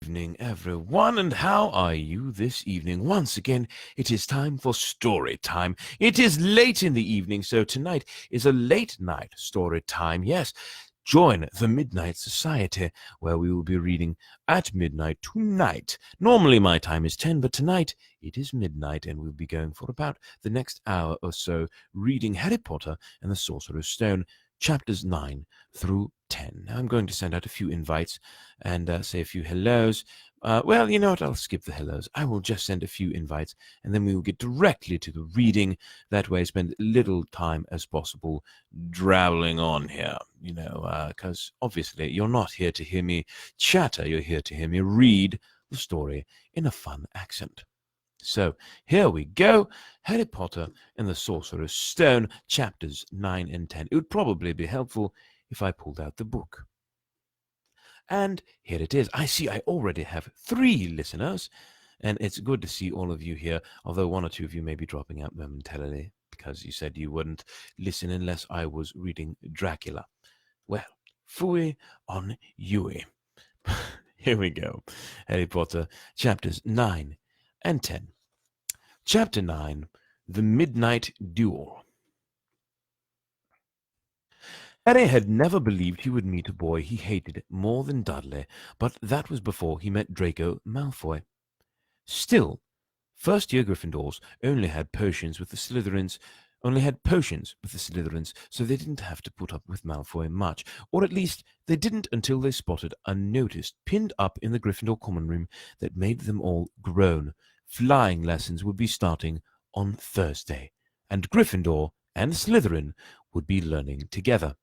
Evening, everyone, and how are you this evening? Once again, it is time for story time. It is late in the evening, so tonight is a late night story time. Yes, join the Midnight Society, where we will be reading at midnight tonight. Normally my time is 10, but tonight it is midnight, and we'll be going for about the next hour or so reading Harry Potter and the Sorcerer's Stone, chapters 9 through 10. Now I'm going to send out a few invites and say a few hellos. Well, you know what? I'll skip the hellos. I will just send a few invites, and then we will get directly to the reading. That way, spend little time as possible drabbling on here, because obviously you're not here to hear me chatter. You're here to hear me read the story in a fun accent. So here we go. Harry Potter and the Sorcerer's Stone, chapters 9 and 10. It would probably be helpful if I pulled out the book. And here it is. I see I already have 3 listeners, and it's good to see all of you here, although 1 or 2 of you may be dropping out momentarily because you said you wouldn't listen unless I was reading Dracula. Well, fooey on Yui. Here we go. Harry Potter, chapters 9 and 10. Chapter 9, The Midnight Duel. Harry had never believed he would meet a boy he hated more than Dudley, but that was before he met Draco Malfoy. Still, first-year Gryffindors only had potions with the Slytherins, so they didn't have to put up with Malfoy much, or at least they didn't until they spotted unnoticed, pinned up in the Gryffindor common room that made them all groan. Flying lessons would be starting on Thursday, and Gryffindor and Slytherin would be learning together.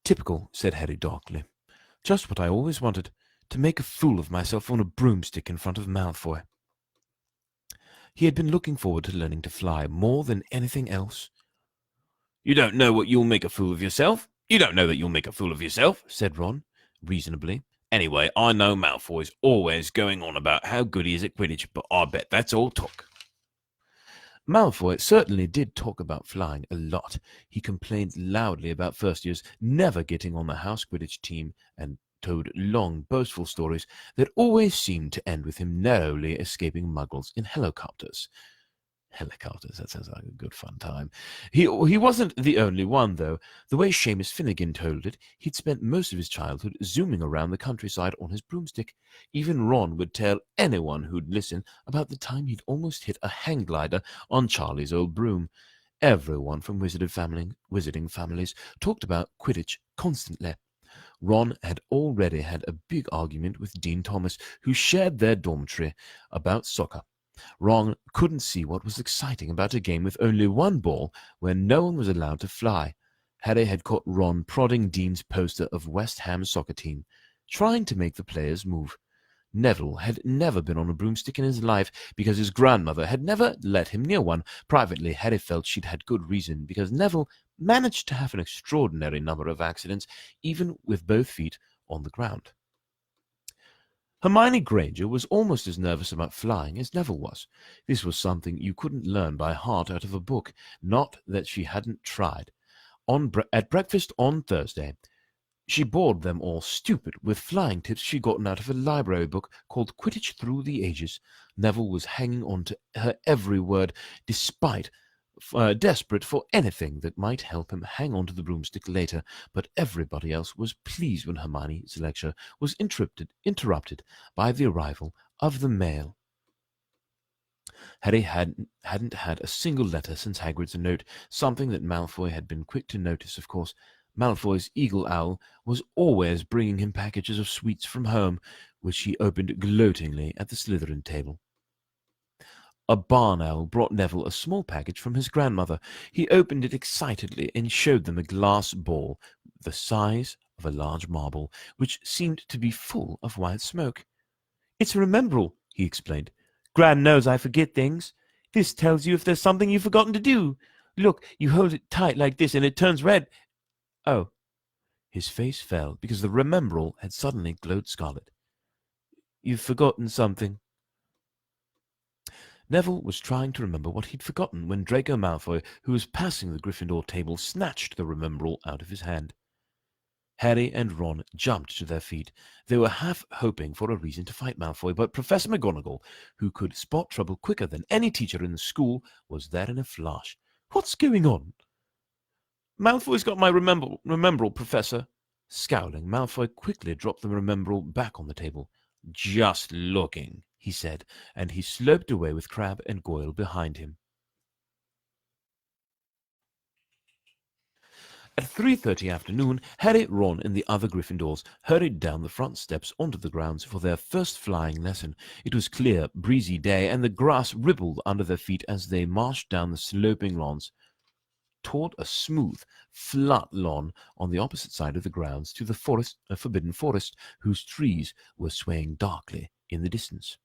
Typical, said Harry darkly. Just what I always wanted, to make a fool of myself on a broomstick in front of Malfoy. He had been looking forward to learning to fly more than anything else. You don't know what you'll make a fool of yourself? You don't know that you'll make a fool of yourself, said Ron, reasonably. Anyway, I know Malfoy's always going on about how good he is at Quidditch, but I bet that's all talk. Malfoy certainly did talk about flying a lot. He complained loudly about first years never getting on the house Quidditch team and told long, boastful stories that always seemed to end with him narrowly escaping muggles in helicopters. Helicopters, that sounds like a good fun time. He wasn't the only one, though. The way Seamus Finnegan told it, he'd spent most of his childhood zooming around the countryside on his broomstick. Even Ron would tell anyone who'd listen about the time he'd almost hit a hang glider on Charlie's old broom. Everyone from wizarding families talked about Quidditch constantly. Ron had already had a big argument with Dean Thomas, who shared their dormitory, about soccer. Ron couldn't see what was exciting about a game with only 1 ball where no one was allowed to fly. Harry had caught Ron prodding Dean's poster of West Ham's soccer team, trying to make the players move. Neville had never been on a broomstick in his life because his grandmother had never let him near one. Privately, Harry felt she'd had good reason, because Neville managed to have an extraordinary number of accidents, even with both feet on the ground. Hermione Granger was almost as nervous about flying as Neville was. This was something you couldn't learn by heart out of a book, not that she hadn't tried. At breakfast on Thursday, she bored them all stupid with flying tips she'd gotten out of a library book called Quidditch Through the Ages. Neville was hanging on to her every word, desperate for anything that might help him hang on to the broomstick later, but everybody else was pleased when Hermione's lecture was interrupted by the arrival of the mail. Harry hadn't had a single letter since Hagrid's note, something that Malfoy had been quick to notice, of course. Malfoy's eagle owl was always bringing him packages of sweets from home, which he opened gloatingly at the Slytherin table. A barn owl brought Neville a small package from his grandmother. He opened it excitedly and showed them a glass ball the size of a large marble, which seemed to be full of white smoke. "It's a remembrall," he explained. "Gran knows I forget things. This tells you if there's something you've forgotten to do. Look, you hold it tight like this and it turns red." Oh. His face fell because the remembrall had suddenly glowed scarlet. "You've forgotten something." Neville was trying to remember what he'd forgotten when Draco Malfoy, who was passing the Gryffindor table, snatched the remembrall out of his hand. Harry and Ron jumped to their feet. They were half hoping for a reason to fight Malfoy, but Professor McGonagall, who could spot trouble quicker than any teacher in the school, was there in a flash. "What's going on?" "Malfoy's got my remembrall, Professor." Scowling, Malfoy quickly dropped the remembrall back on the table. "Just looking," he said, and he sloped away with Crabbe and Goyle behind him. At 3:30 afternoon, Harry, Ron, and the other Gryffindors hurried down the front steps onto the grounds for their first flying lesson. It was clear, breezy day, and the grass rippled under their feet as they marched down the sloping lawns toward a smooth, flat lawn on the opposite side of the grounds to the forbidden forest, whose trees were swaying darkly in the distance.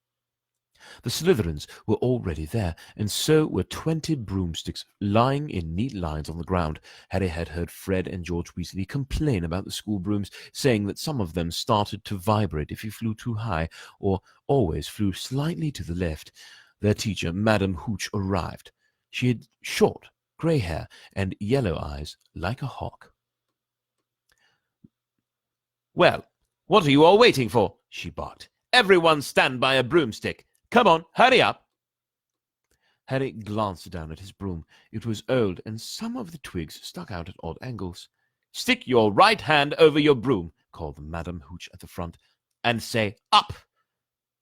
The Slytherins were already there, and so were 20 broomsticks lying in neat lines on the ground. Harry had heard Fred and George Weasley complain about the school brooms, saying that some of them started to vibrate if you flew too high, or always flew slightly to the left. Their teacher, Madame Hooch, arrived. She had short, grey hair and yellow eyes like a hawk. "Well, what are you all waiting for?" she barked. "Everyone stand by a broomstick. Come on, hurry up." Harry glanced down at his broom. It was old, and some of the twigs stuck out at odd angles. "Stick your right hand over your broom," called Madame Hooch at the front, "and say, 'Up!'"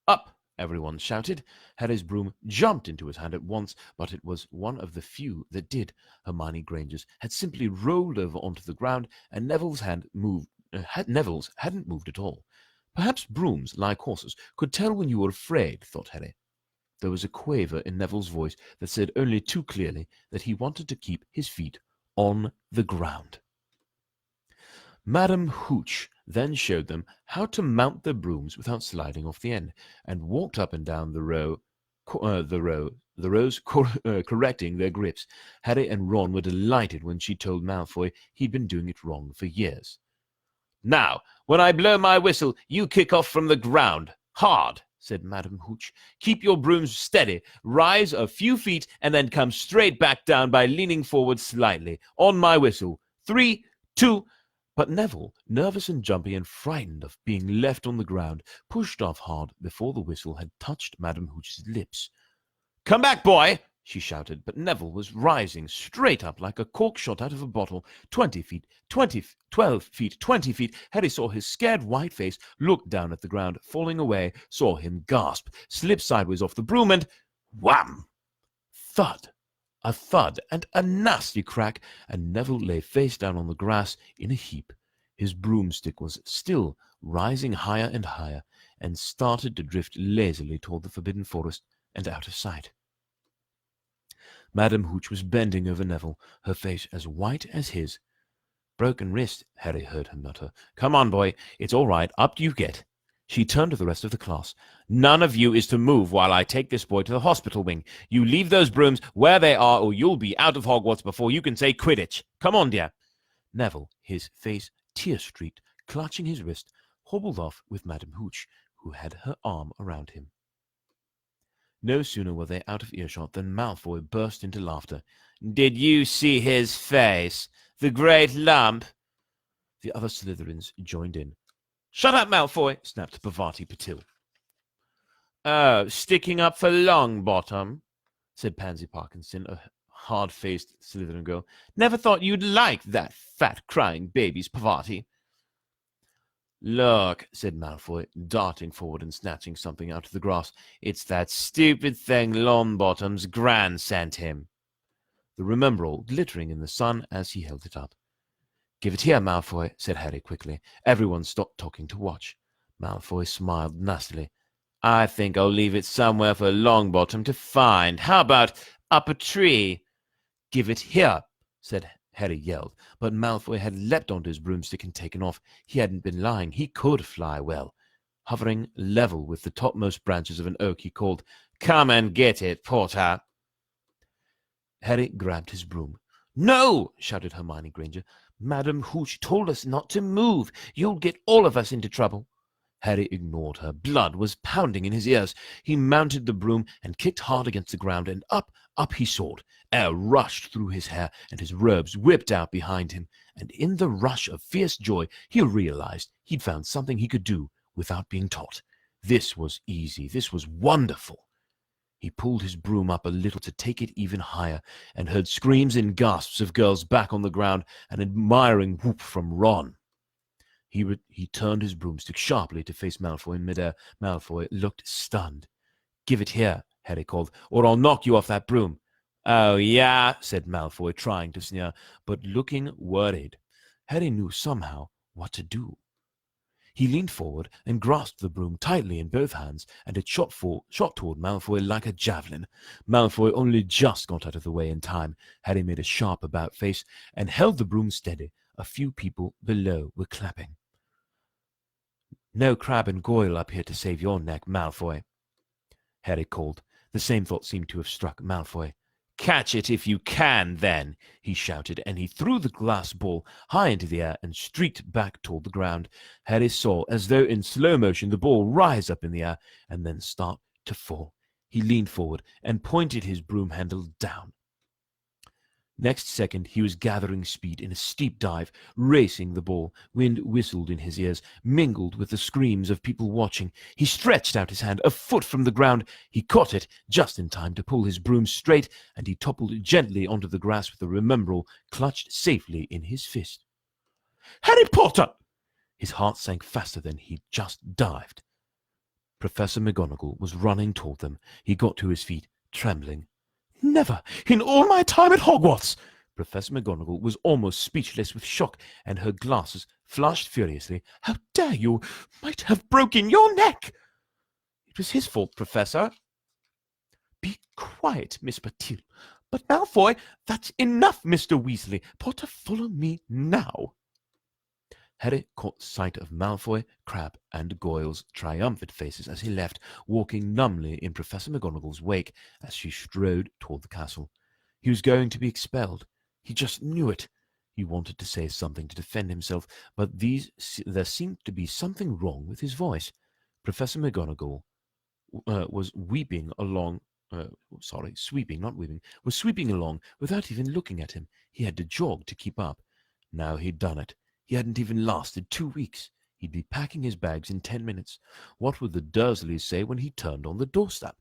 "Up!" everyone shouted. Harry's broom jumped into his hand at once, but it was one of the few that did. Hermione Granger's had simply rolled over onto the ground, and Neville's hadn't moved at all. Perhaps brooms, like horses, could tell when you were afraid, thought Harry. There was a quaver in Neville's voice that said only too clearly that he wanted to keep his feet on the ground. Madame Hooch then showed them how to mount their brooms without sliding off the end, and walked up and down the rows, correcting their grips. Harry and Ron were delighted when she told Malfoy he'd been doing it wrong for years. "Now, when I blow my whistle, you kick off from the ground. Hard," said Madame Hooch. "Keep your brooms steady. Rise a few feet and then come straight back down by leaning forward slightly. On my whistle. 3, 2... But Neville, nervous and jumpy and frightened of being left on the ground, pushed off hard before the whistle had touched Madame Hooch's lips. "Come back, boy!" she shouted, but Neville was rising straight up like a cork shot out of a bottle. 20 feet, 12 feet, 20 feet. Harry saw his scared white face, looked down at the ground, falling away, saw him gasp, slip sideways off the broom, and wham! Thud! A thud and a nasty crack, and Neville lay face down on the grass in a heap. His broomstick was still rising higher and higher, and started to drift lazily toward the forbidden forest and out of sight. Madame Hooch was bending over Neville, her face as white as his. "Broken wrist," Harry heard her mutter. "Come on, boy. It's all right. Up you get." She turned to the rest of the class. "None of you is to move while I take this boy to the hospital wing. You leave those brooms where they are, or you'll be out of Hogwarts before you can say Quidditch. Come on, dear." Neville, his face tear-streaked, clutching his wrist, hobbled off with Madame Hooch, who had her arm around him. No sooner were they out of earshot than Malfoy burst into laughter. "Did you see his face? The great lump!" The other Slytherins joined in. "Shut up, Malfoy!" snapped Parvati Patil. "Oh, sticking up for Longbottom," said Pansy Parkinson, a hard-faced Slytherin girl. "Never thought you'd like that fat, crying baby's Parvati." "Look," said Malfoy, darting forward and snatching something out of the grass. "It's that stupid thing Longbottom's gran sent him." The remembrall glittering in the sun as he held it up. "Give it here, Malfoy," said Harry quickly. Everyone stopped talking to watch. Malfoy smiled nastily. "I think I'll leave it somewhere for Longbottom to find. How about up a tree?" "Give it here," Harry yelled, but Malfoy had leapt onto his broomstick and taken off. He hadn't been lying. He could fly well. Hovering level with the topmost branches of an oak, he called, "Come and get it, Potter." Harry grabbed his broom. "No!" shouted Hermione Granger. "Madame Hooch told us not to move. You'll get all of us into trouble." Harry ignored her. Blood was pounding in his ears. He mounted the broom and kicked hard against the ground, and up he soared. Air rushed through his hair, and his robes whipped out behind him. And in the rush of fierce joy, he realized he'd found something he could do without being taught. This was easy. This was wonderful. He pulled his broom up a little to take it even higher, and heard screams and gasps of girls back on the ground, an admiring whoop from Ron. He turned his broomstick sharply to face Malfoy in midair. Malfoy looked stunned. "Give it here," Harry called, "or I'll knock you off that broom." "Oh, yeah," said Malfoy, trying to sneer, but looking worried. Harry knew somehow what to do. He leaned forward and grasped the broom tightly in both hands, and it shot toward Malfoy like a javelin. Malfoy only just got out of the way in time. Harry made a sharp about-face and held the broom steady. A few people below were clapping. "No Crabbe and Goyle up here to save your neck, Malfoy," Harry called. The same thought seemed to have struck Malfoy. "Catch it if you can, then," he shouted, and he threw the glass ball high into the air and streaked back toward the ground. Harry saw, as though in slow motion, the ball rise up in the air and then start to fall. He leaned forward and pointed his broom handle down. Next second, he was gathering speed in a steep dive, racing the ball. Wind whistled in his ears, mingled with the screams of people watching. He stretched out his hand a foot from the ground. He caught it just in time to pull his broom straight, and he toppled gently onto the grass with the remembrall clutched safely in his fist. "Harry Potter!" His heart sank faster than he'd just dived. Professor McGonagall was running toward them. He got to his feet, trembling. "Never in all my time at Hogwarts!" Professor McGonagall was almost speechless with shock, and her glasses flashed furiously. "How dare you! Might have broken your neck!" "It was his fault, Professor." "Be quiet, Miss Patil." "But Malfoy—" "That's enough, Mr. Weasley. Potter, follow me now." Harry caught sight of Malfoy, Crabbe, and Goyle's triumphant faces as he left, walking numbly in Professor McGonagall's wake as she strode toward the castle. He was going to be expelled. He just knew it. He wanted to say something to defend himself, but there seemed to be something wrong with his voice. Professor McGonagall was sweeping, along without even looking at him. He had to jog to keep up. Now he'd done it. He hadn't even lasted 2 weeks. He'd be packing his bags in 10 minutes. What would the Dursleys say when he turned up on the doorstep?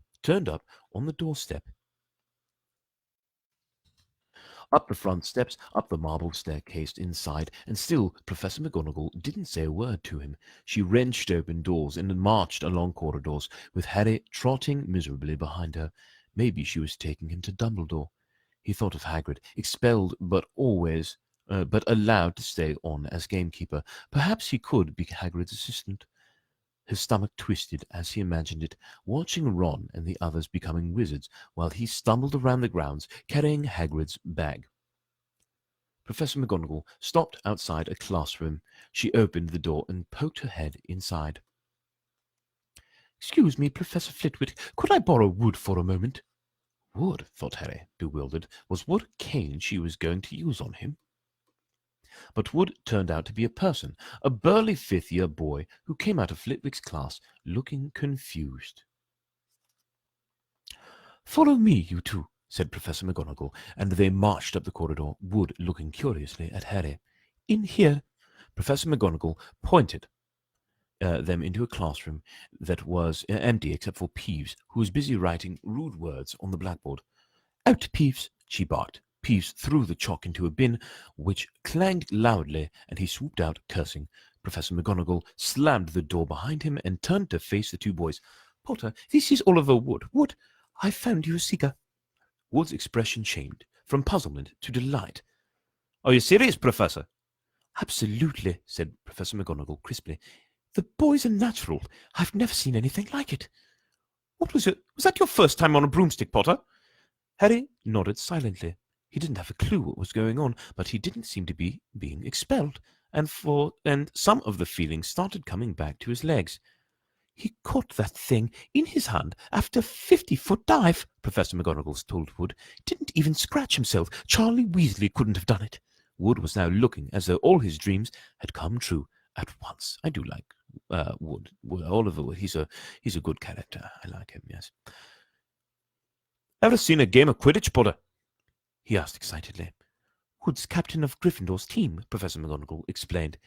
Up the front steps, up the marble staircase inside, and still Professor McGonagall didn't say a word to him. She wrenched open doors and marched along corridors, with Harry trotting miserably behind her. Maybe she was taking him to Dumbledore. He thought of Hagrid, expelled but allowed to stay on as gamekeeper. Perhaps he could be Hagrid's assistant. His stomach twisted as he imagined it, watching Ron and the others becoming wizards while he stumbled around the grounds carrying Hagrid's bag. Professor McGonagall stopped outside a classroom. She opened the door and poked her head inside. "Excuse me, Professor Flitwick, could I borrow Wood for a moment?" Wood, thought Harry, bewildered. Was Wood a cane she was going to use on him? But Wood turned out to be a person, a burly fifth-year boy who came out of Flitwick's class looking confused. "Follow me, you two," said Professor McGonagall, and they marched up the corridor, Wood looking curiously at Harry. "In here." Professor McGonagall pointed them into a classroom that was empty except for Peeves, who was busy writing rude words on the blackboard. "Out, Peeves," she barked. Peeves threw the chalk into a bin, which clanged loudly, and he swooped out, cursing. Professor McGonagall slammed the door behind him and turned to face the two boys. "Potter, this is Oliver Wood. Wood, I found you a cigar." Wood's expression changed from puzzlement to delight. "Are you serious, Professor?" "Absolutely," said Professor McGonagall crisply. "The boy's a natural. I've never seen anything like it." "What was it? Was that your first time on a broomstick, Potter?" Harry nodded silently. He didn't have a clue what was going on, but he didn't seem to be being expelled, and some of the feeling started coming back to his legs. "He caught that thing in his hand after a 50-foot dive," Professor McGonagall told Wood. "Didn't even scratch himself. Charlie Weasley couldn't have done it." Wood was now looking as though all his dreams had come true at once. I do like Wood. Oliver Wood. He's a good character. I like him, yes. Ever seen a game of Quidditch, Potter? He asked excitedly. Wood's captain of Gryffindor's team, Professor McGonagall explained.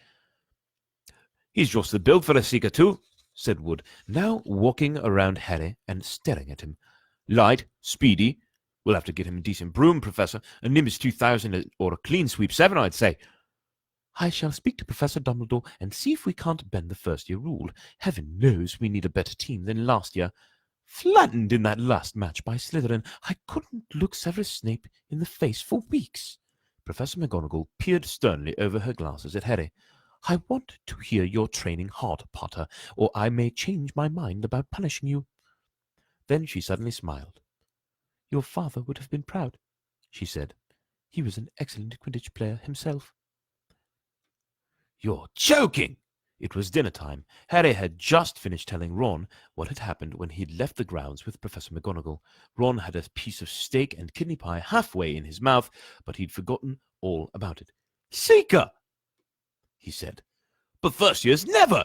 He's just the build for a seeker too, said Wood, now walking around Harry and staring at him. Light, speedy. We'll have to get him a decent broom, Professor. A Nimbus 2000 or a clean sweep 7, I'd say. I shall speak to Professor Dumbledore and see if we can't bend the first-year rule. Heaven knows we need a better team than last year. Flattened in that last match by Slytherin, I couldn't look Severus Snape in the face for weeks. Professor McGonagall peered sternly over her glasses at Harry. I want to hear your training hard, Potter, or I may change my mind about punishing you. Then she suddenly smiled. Your father would have been proud, she said. He was an excellent Quidditch player himself. You're joking! It was dinner time. Harry had just finished telling Ron what had happened when he'd left the grounds with Professor McGonagall. Ron had a piece of steak and kidney pie halfway in his mouth, but he'd forgotten all about it. Seeker! He said. But first years never!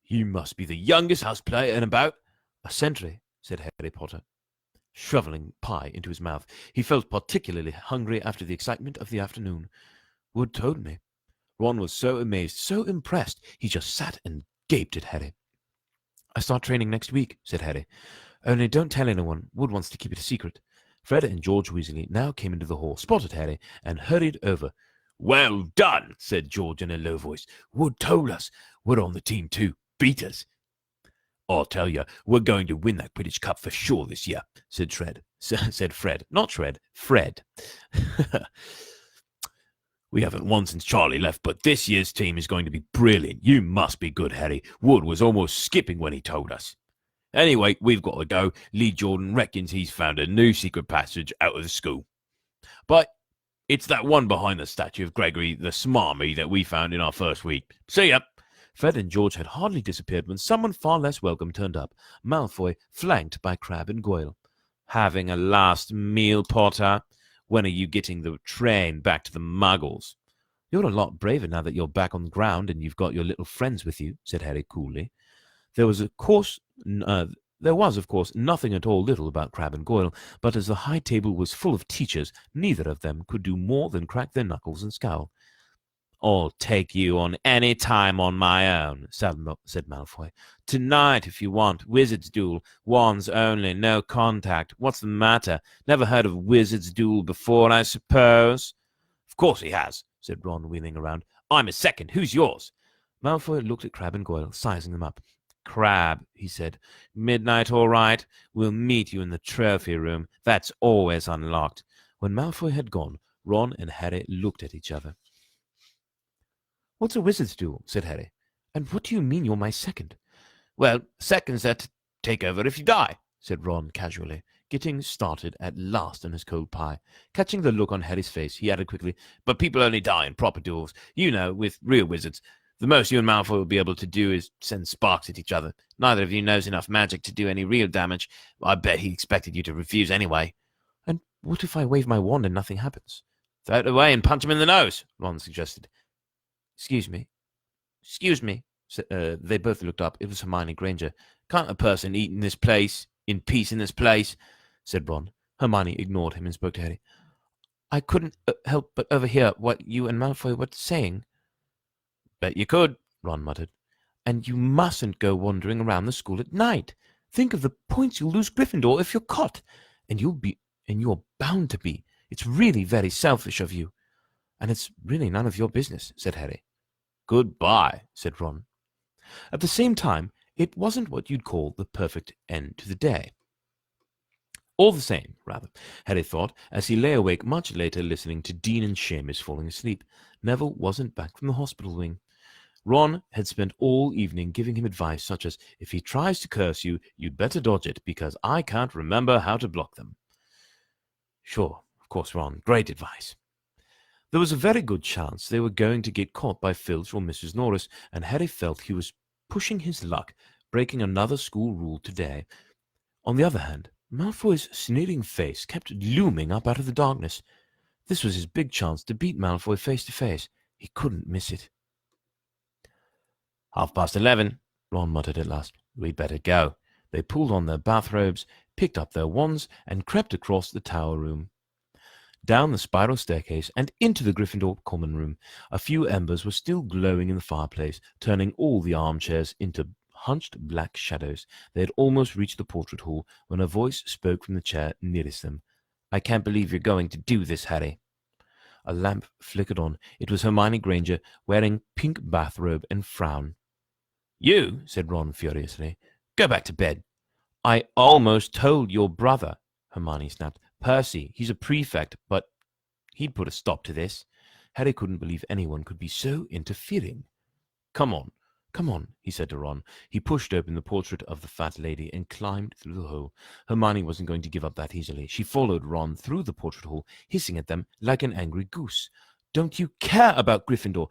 You must be the youngest house player in about a century, said Harry Potter, shoveling pie into his mouth. He felt particularly hungry after the excitement of the afternoon. Wood told me. Ron was so amazed, so impressed, he just sat and gaped at Harry. I start training next week, said Harry. Only don't tell anyone. Wood wants to keep it a secret. Fred and George Weasley now came into the hall, spotted Harry, and hurried over. Well done, said George in a low voice. Wood told us. We're on the team too. Beat us. I'll tell you, we're going to win that Quidditch Cup for sure this year, said Fred. Said Fred. Not Shred, Fred. We haven't won since Charlie left, but this year's team is going to be brilliant. You must be good, Harry. Wood was almost skipping when he told us. Anyway, we've got to go. Lee Jordan reckons he's found a new secret passage out of the school. But it's that one behind the statue of Gregory the Smarmy that we found in our first week. See ya! Fred and George had hardly disappeared when someone far less welcome turned up. Malfoy, flanked by Crabbe and Goyle. Having a last meal, Potter? When are you getting the train back to the Muggles? You're a lot braver now that you're back on the ground and you've got your little friends with you, said Harry coolly. There was, of course, nothing at all little about Crabbe and Goyle, but as the high table was full of teachers, neither of them could do more than crack their knuckles and scowl. I'll take you on any time on my own, said Malfoy. Tonight, if you want. Wizard's Duel. Wands only, no contact. What's the matter? Never heard of Wizard's Duel before, I suppose? Of course he has, said Ron, wheeling around. I'm a second. Who's yours? Malfoy looked at Crabbe and Goyle, sizing them up. Crabbe, he said. Midnight all right? We'll meet you in the trophy room. That's always unlocked. When Malfoy had gone, Ron and Harry looked at each other. What's a wizard's duel? Said Harry. And what do you mean you're my second? Well, seconds that take over if you die, said Ron casually, getting started at last on his cold pie. Catching the look on Harry's face, he added quickly, but people only die in proper duels. You know, with real wizards. The most you and Malfoy will be able to do is send sparks at each other. Neither of you knows enough magic to do any real damage. I bet he expected you to refuse anyway. And what if I wave my wand and nothing happens? Throw it away and punch him in the nose, Ron suggested. Excuse me. They both looked up. It was Hermione Granger. Can't a person eat in peace in this place? Said Ron. Hermione ignored him and spoke to Harry. I couldn't help but overhear what you and Malfoy were saying. Bet you could, Ron muttered. And you mustn't go wandering around the school at night. Think of the points you'll lose Gryffindor if you're caught. And you're bound to be. It's really very selfish of you. And it's really none of your business, said Harry. Goodbye, said Ron. At the same time, it wasn't what you'd call the perfect end to the day. All the same, rather, Harry thought, as he lay awake much later listening to Dean and Seamus falling asleep. Neville wasn't back from the hospital wing. Ron had spent all evening giving him advice such as, if he tries to curse you, you'd better dodge it, because I can't remember how to block them. Sure, of course, Ron, great advice. There was a very good chance they were going to get caught by Filch or Mrs. Norris, and Harry felt he was pushing his luck, breaking another school rule today. On the other hand, Malfoy's sneering face kept looming up out of the darkness. This was his big chance to beat Malfoy face to face. He couldn't miss it. 11:30. Ron muttered at last. We'd better go. They pulled on their bathrobes, picked up their wands, and crept across the tower room, down the spiral staircase, and into the Gryffindor common room. A few embers were still glowing in the fireplace, turning all the armchairs into hunched black shadows. They had almost reached the portrait hall when a voice spoke from the chair nearest them. I can't believe you're going to do this, Harry. A lamp flickered on. It was Hermione Granger, wearing pink bathrobe and frown. You, said Ron furiously. Go back to bed. I almost told your brother, Hermione snapped. Percy, he's a prefect, but he'd put a stop to this. Harry couldn't believe anyone could be so interfering. Come on, he said to Ron. He pushed open the portrait of the fat lady and climbed through the hole. Hermione wasn't going to give up that easily. She followed Ron through the portrait hole, hissing at them like an angry goose. Don't you care about Gryffindor?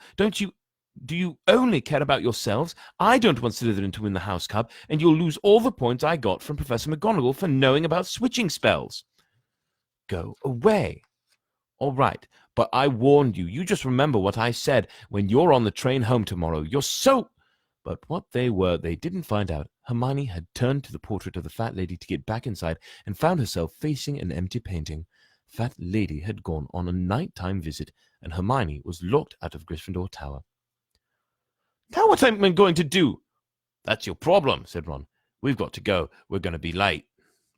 Do you only care about yourselves? I don't want Slytherin to win the House Cup, and you'll lose all the points I got from Professor McGonagall for knowing about switching spells. Go away. All right, but I warned you. You just remember what I said when you're on the train home tomorrow. You're so... But what they were, they didn't find out. Hermione had turned to the portrait of the fat lady to get back inside and found herself facing an empty painting. The fat lady had gone on a nighttime visit, and Hermione was locked out of Gryffindor Tower. Now what am I going to do? That's your problem, said Ron. We've got to go. We're going to be late.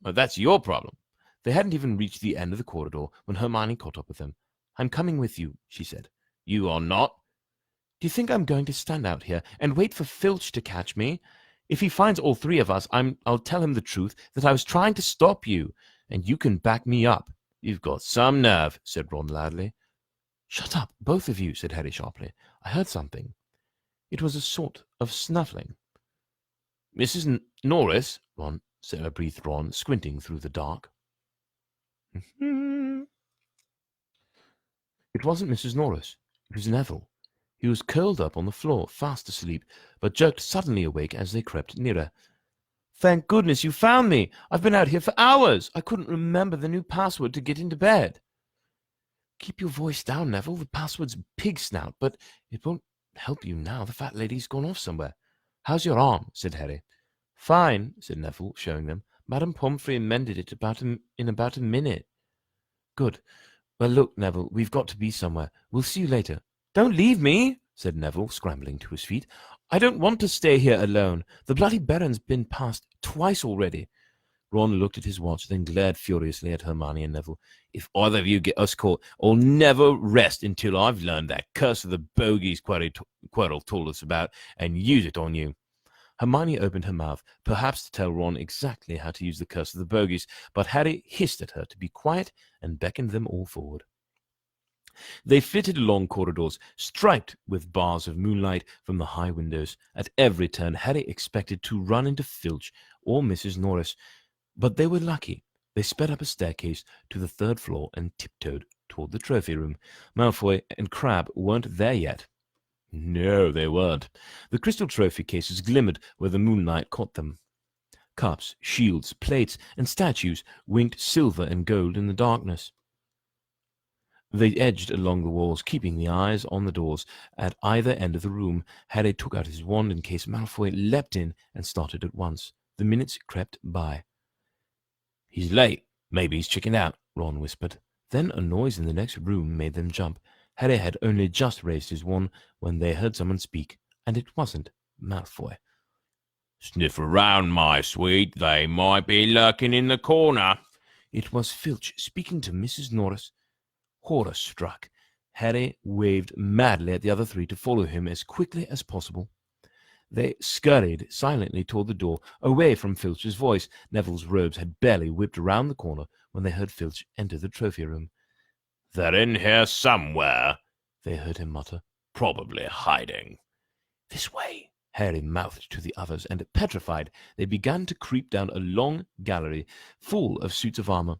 Well, that's your problem. They hadn't even reached the end of the corridor when Hermione caught up with them. I'm coming with you, she said. You are not? Do you think I'm going to stand out here and wait for Filch to catch me? If he finds all three of us, I'll tell him the truth, that I was trying to stop you, and you can back me up. You've got some nerve, said Ron loudly. Shut up, both of you, said Harry sharply. I heard something. It was a sort of snuffling. Mrs. Norris, breathed Ron, squinting through the dark. It wasn't Mrs. Norris. It was Neville. He was curled up on the floor, fast asleep, but jerked suddenly awake as they crept nearer. Thank goodness you found me. I've been out here for hours. I couldn't remember the new password to get into bed. Keep your voice down, Neville. The password's pig snout, but it won't help you now. The fat lady's gone off somewhere. How's your arm? Said Harry. Fine, said Neville, showing them. Madame Pomfrey mended it in about a minute. Good. Well, look, Neville, we've got to be somewhere. We'll see you later. Don't leave me, said Neville, scrambling to his feet. I don't want to stay here alone. The bloody Baron's been past twice already. Ron looked at his watch, then glared furiously at Hermione and Neville. If either of you get us caught, I'll never rest until I've learned that curse of the bogies Quirrell told us about and use it on you. Hermione opened her mouth, perhaps to tell Ron exactly how to use the curse of the bogies, but Harry hissed at her to be quiet and beckoned them all forward. They flitted along corridors, striped with bars of moonlight from the high windows. At every turn, Harry expected to run into Filch or Mrs. Norris, but they were lucky. They sped up a staircase to the third floor and tiptoed toward the trophy room. Malfoy and Crabbe weren't there yet. No, they weren't. The crystal trophy cases glimmered where the moonlight caught them. Cups, shields, plates, and statues winked silver and gold in the darkness. They edged along the walls, keeping the eyes on the doors at either end of the room. Harry took out his wand in case Malfoy leapt in and started at once. The minutes crept by. He's late. Maybe he's chickened out, Ron whispered. Then a noise in the next room made them jump. Harry had only just raised his wand when they heard someone speak, and it wasn't Malfoy. Sniff around, my sweet. They might be lurking in the corner. It was Filch speaking to Mrs. Norris. Horror-struck, Harry waved madly at the other three to follow him as quickly as possible. They scurried silently toward the door, away from Filch's voice. Neville's robes had barely whipped around the corner when they heard Filch enter the trophy room. They're in here somewhere, they heard him mutter. Probably hiding. This way, Harry mouthed to the others, and petrified, they began to creep down a long gallery full of suits of armor.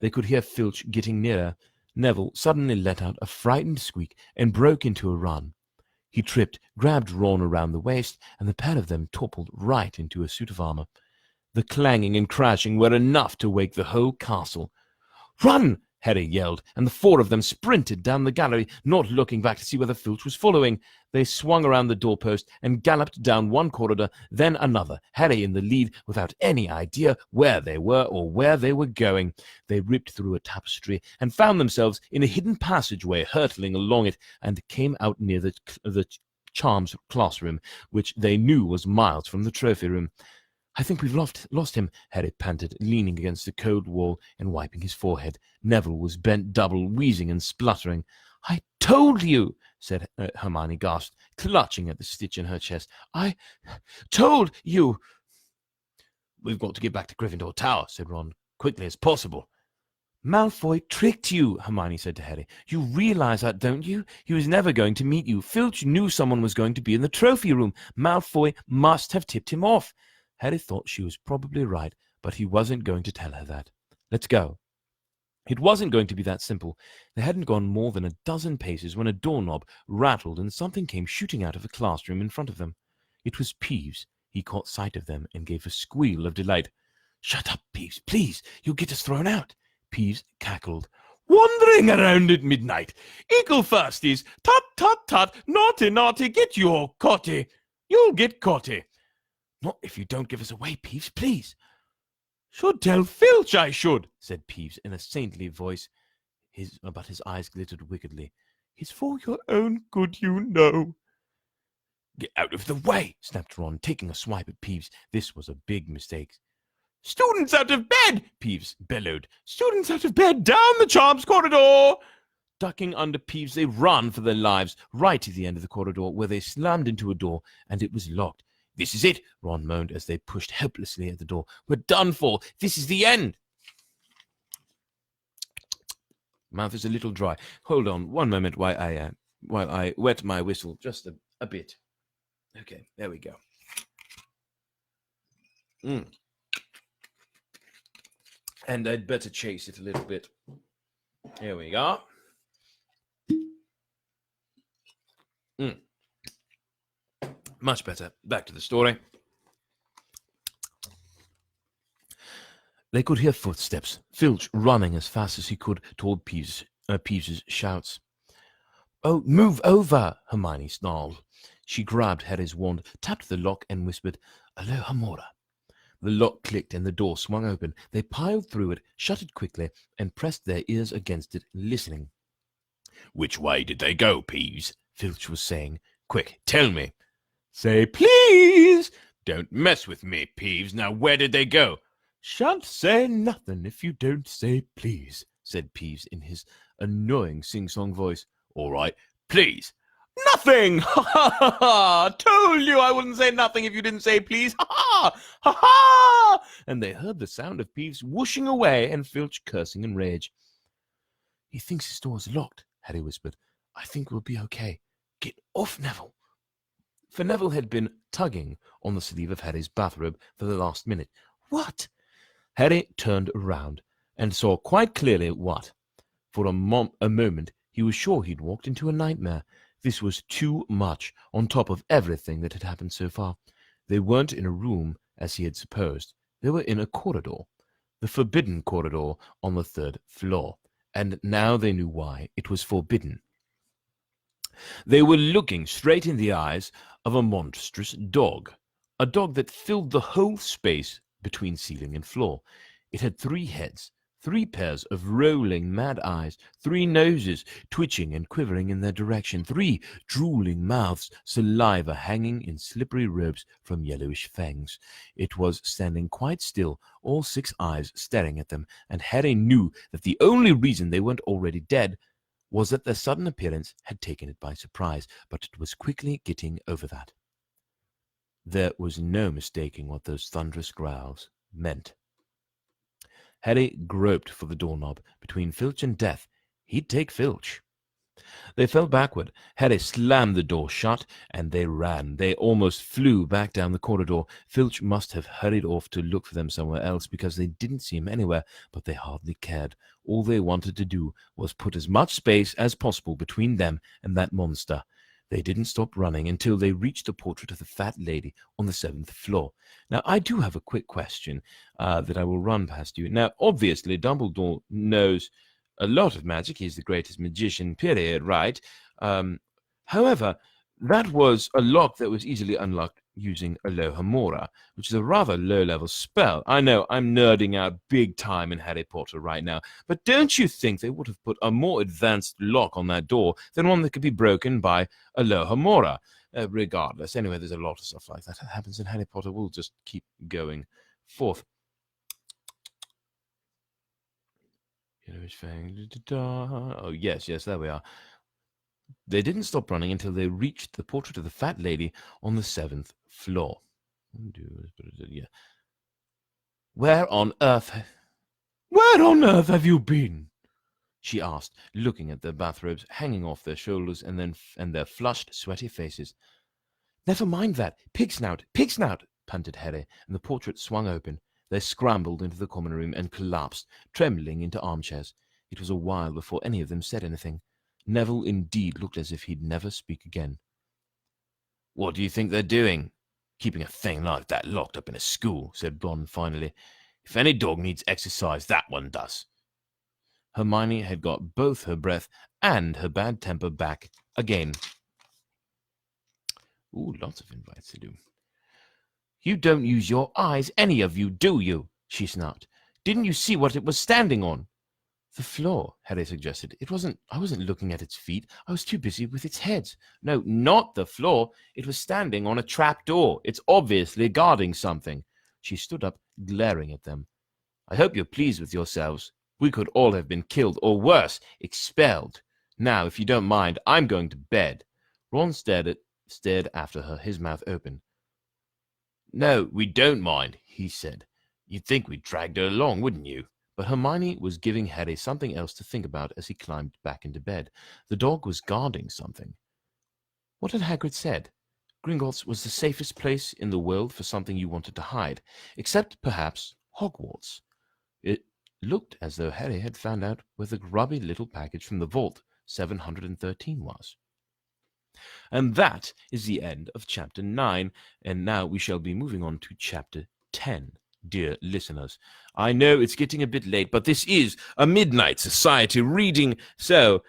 They could hear Filch getting nearer. Neville suddenly let out a frightened squeak and broke into a run. He tripped, grabbed Ron around the waist, and the pair of them toppled right into a suit of armor. The clanging and crashing were enough to wake the whole castle. Run! Harry yelled, and the four of them sprinted down the gallery, not looking back to see whether Filch was following. They swung around the doorpost and galloped down one corridor, then another, Harry in the lead, without any idea where they were or where they were going. They ripped through a tapestry and found themselves in a hidden passageway, hurtling along it, and came out near the charms classroom, which they knew was miles from the trophy room. "I think we've lost him," Harry panted, leaning against the cold wall and wiping his forehead. Neville was bent double, wheezing and spluttering. "I told you," said Hermione gasped, clutching at the stitch in her chest. "I told you." "We've got to get back to Gryffindor Tower," said Ron, "quickly as possible." "Malfoy tricked you," Hermione said to Harry. "You realize that, don't you? He was never going to meet you. Filch knew someone was going to be in the trophy room. Malfoy must have tipped him off." Harry thought she was probably right, but he wasn't going to tell her that. "Let's go." It wasn't going to be that simple. They hadn't gone more than a dozen paces when a doorknob rattled and something came shooting out of the classroom in front of them. It was Peeves. He caught sight of them and gave a squeal of delight. "Shut up, Peeves, please. You'll get us thrown out." Peeves cackled. "Wandering around at midnight. Eagle firsties. Tut, tut, tut. Naughty, naughty. Get your cotty. You'll get cotty." "Not if you don't give us away, Peeves, please." "Should tell Filch I should," said Peeves in a saintly voice, but his eyes glittered wickedly. "It's for your own good, you know." "Get out of the way," snapped Ron, taking a swipe at Peeves. This was a big mistake. "Students out of bed!" Peeves bellowed. "Students out of bed! Down the charms corridor!" Ducking under Peeves, they ran for their lives, right to the end of the corridor, where they slammed into a door, and it was locked. "This is it," Ron moaned as they pushed helplessly at the door. "We're done for. This is the end." Mouth is a little dry. Hold on one moment while I wet my whistle just a bit. Okay, there we go. And I'd better chase it a little bit. Here we go. Much better. Back to the story. They could hear footsteps, Filch running as fast as he could toward Peeves's shouts. "Oh, move over," Hermione snarled. She grabbed Harry's wand, tapped the lock, and whispered, "Alohomora." The lock clicked and the door swung open. They piled through it, shut it quickly, and pressed their ears against it, listening. "Which way did they go, Peeves?" Filch was saying. "Quick, tell me." "Say please." "Don't mess with me, Peeves. Now where did they go?" "Shan't say nothing if you don't say please," said Peeves in his annoying sing-song voice. "All right, please." "Nothing! Ha ha ha ha! Told you I wouldn't say nothing if you didn't say please! Ha ha! Ha ha!" And they heard the sound of Peeves whooshing away and Filch cursing in rage. "He thinks his door's locked," Harry whispered. "I think we'll be okay. Get off, Neville." For Neville had been tugging on the sleeve of Harry's bathrobe for the last minute. "What?" Harry turned around and saw quite clearly what. For a moment, he was sure he'd walked into a nightmare. This was too much, on top of everything that had happened so far. They weren't in a room, as he had supposed. They were in a corridor, the forbidden corridor on the 3rd floor. And now they knew why it was forbidden. They were looking straight in the eyes of a monstrous dog, a dog that filled the whole space between ceiling and floor. It had 3 heads, 3 pairs of rolling mad eyes, 3 noses twitching and quivering in their direction, 3 drooling mouths, saliva hanging in slippery ropes from yellowish fangs. It was standing quite still, all 6 eyes staring at them, and Harry knew that the only reason they weren't already dead was that their sudden appearance had taken it by surprise, but it was quickly getting over that. There was no mistaking what those thunderous growls meant. Harry groped for the doorknob. Between Filch and death, he'd take Filch. They fell backward. Harry slammed the door shut, and they ran. They almost flew back down the corridor. Filch must have hurried off to look for them somewhere else, because they didn't see him anywhere, but they hardly cared. All they wanted to do was put as much space as possible between them and that monster. They didn't stop running until they reached the portrait of the fat lady on the 7th floor. Now, I do have a quick question that I will run past you. Now, obviously, Dumbledore knows a lot of magic. He's the greatest magician, period, right? However, that was a lock that was easily unlocked using Alohomora, which is a rather low-level spell. I know, I'm nerding out big time in Harry Potter right now, but don't you think they would have put a more advanced lock on that door than one that could be broken by Alohomora? Regardless, anyway, there's a lot of stuff like that happens in Harry Potter. We'll just keep going forth. Oh, yes, there we are. They didn't stop running until they reached the portrait of the fat lady on the 7th floor. Where on earth have you been? She asked, looking at their bathrobes hanging off their shoulders and their flushed, sweaty faces. Never mind that. Pig snout, panted Harry, and the portrait swung open. They scrambled into the common room and collapsed, trembling into armchairs. It was a while before any of them said anything. Neville indeed looked as if he'd never speak again. What do you think they're doing? Keeping a thing like that locked up in a school, said Ron finally. If any dog needs exercise, that one does. Hermione had got both her breath and her bad temper back again. Ooh, lots of invites to do. You don't use your eyes, any of you, do you? She snapped. Didn't you see what it was standing on? The floor, Harry suggested. I wasn't looking at its feet. I was too busy with its head. No, not the floor. It was standing on a trap door. It's obviously guarding something. She stood up, glaring at them. I hope you're pleased with yourselves. We could all have been killed, or worse, expelled. Now, if you don't mind, I'm going to bed. Ron stared after her, his mouth open. No, we don't mind, he said. You'd think we'd dragged her along, wouldn't you? But Hermione was giving Harry something else to think about as he climbed back into bed. The dog was guarding something. What had Hagrid said? Gringotts was the safest place in the world for something you wanted to hide, except perhaps Hogwarts. It looked as though Harry had found out where the grubby little package from the vault 713 was. And that is the end of Chapter 9, and now we shall be moving on to Chapter 10. Dear listeners, I know it's getting a bit late, but this is a Midnight Society reading, so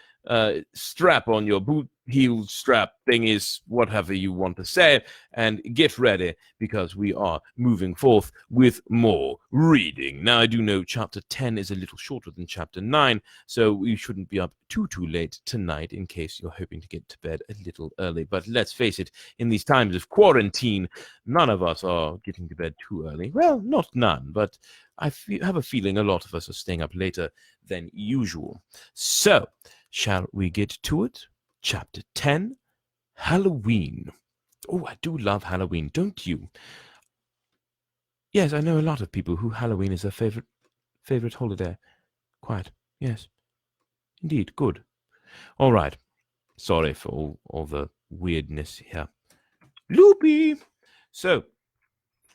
strap on your boot heel strap thingies, whatever you want to say, and get ready, because we are moving forth with more reading. Now, I do know Chapter 10 is a little shorter than Chapter 9, so we shouldn't be up too late tonight in case you're hoping to get to bed a little early. But let's face it, in these times of quarantine, none of us are getting to bed too early. Well, not none, but I have a feeling a lot of us are staying up later than usual. So, shall we get to it? Chapter 10, Halloween. Oh, I do love Halloween, don't you? Yes, I know a lot of people who Halloween is their favorite holiday. Quite, yes. Indeed, good. All right. Sorry for all the weirdness here. Loopy! So,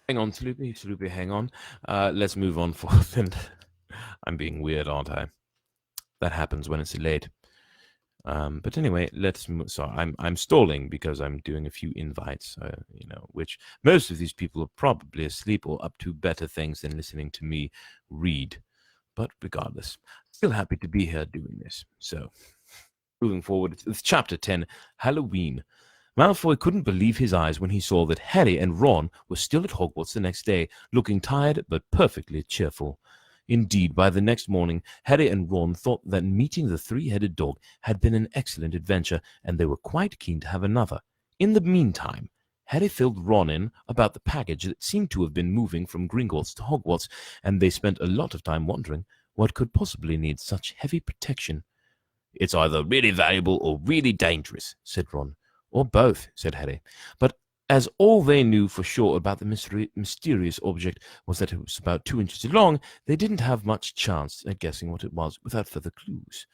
hang on, Sloopy, hang on. Let's move on forth. And I'm being weird, aren't I? That happens when it's late. But anyway, sorry, I'm stalling because I'm doing a few invites, which most of these people are probably asleep or up to better things than listening to me read. But regardless, still happy to be here doing this. So, moving forward, it's Chapter 10, Halloween. Malfoy couldn't believe his eyes when he saw that Harry and Ron were still at Hogwarts the next day, looking tired but perfectly cheerful. Indeed, by the next morning, Harry and Ron thought that meeting the three-headed dog had been an excellent adventure, and they were quite keen to have another. In the meantime, Harry filled Ron in about the package that seemed to have been moving from Gringotts to Hogwarts, and they spent a lot of time wondering what could possibly need such heavy protection. It's either really valuable or really dangerous, said Ron. Or both, said Harry. But as all they knew for sure about the mysterious object was that it was about 2 inches long, they didn't have much chance at guessing what it was without further clues.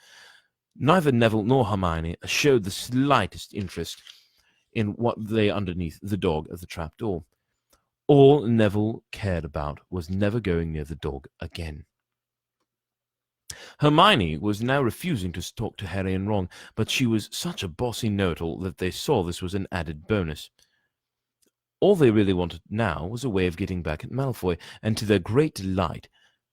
Neither Neville nor Hermione showed the slightest interest in what lay underneath the dog of the trapdoor. All Neville cared about was never going near the dog again. Hermione was now refusing to talk to Harry and Ron, but she was such a bossy know-it-all that they saw this was an added bonus. All they really wanted now was a way of getting back at Malfoy, and to their great delight,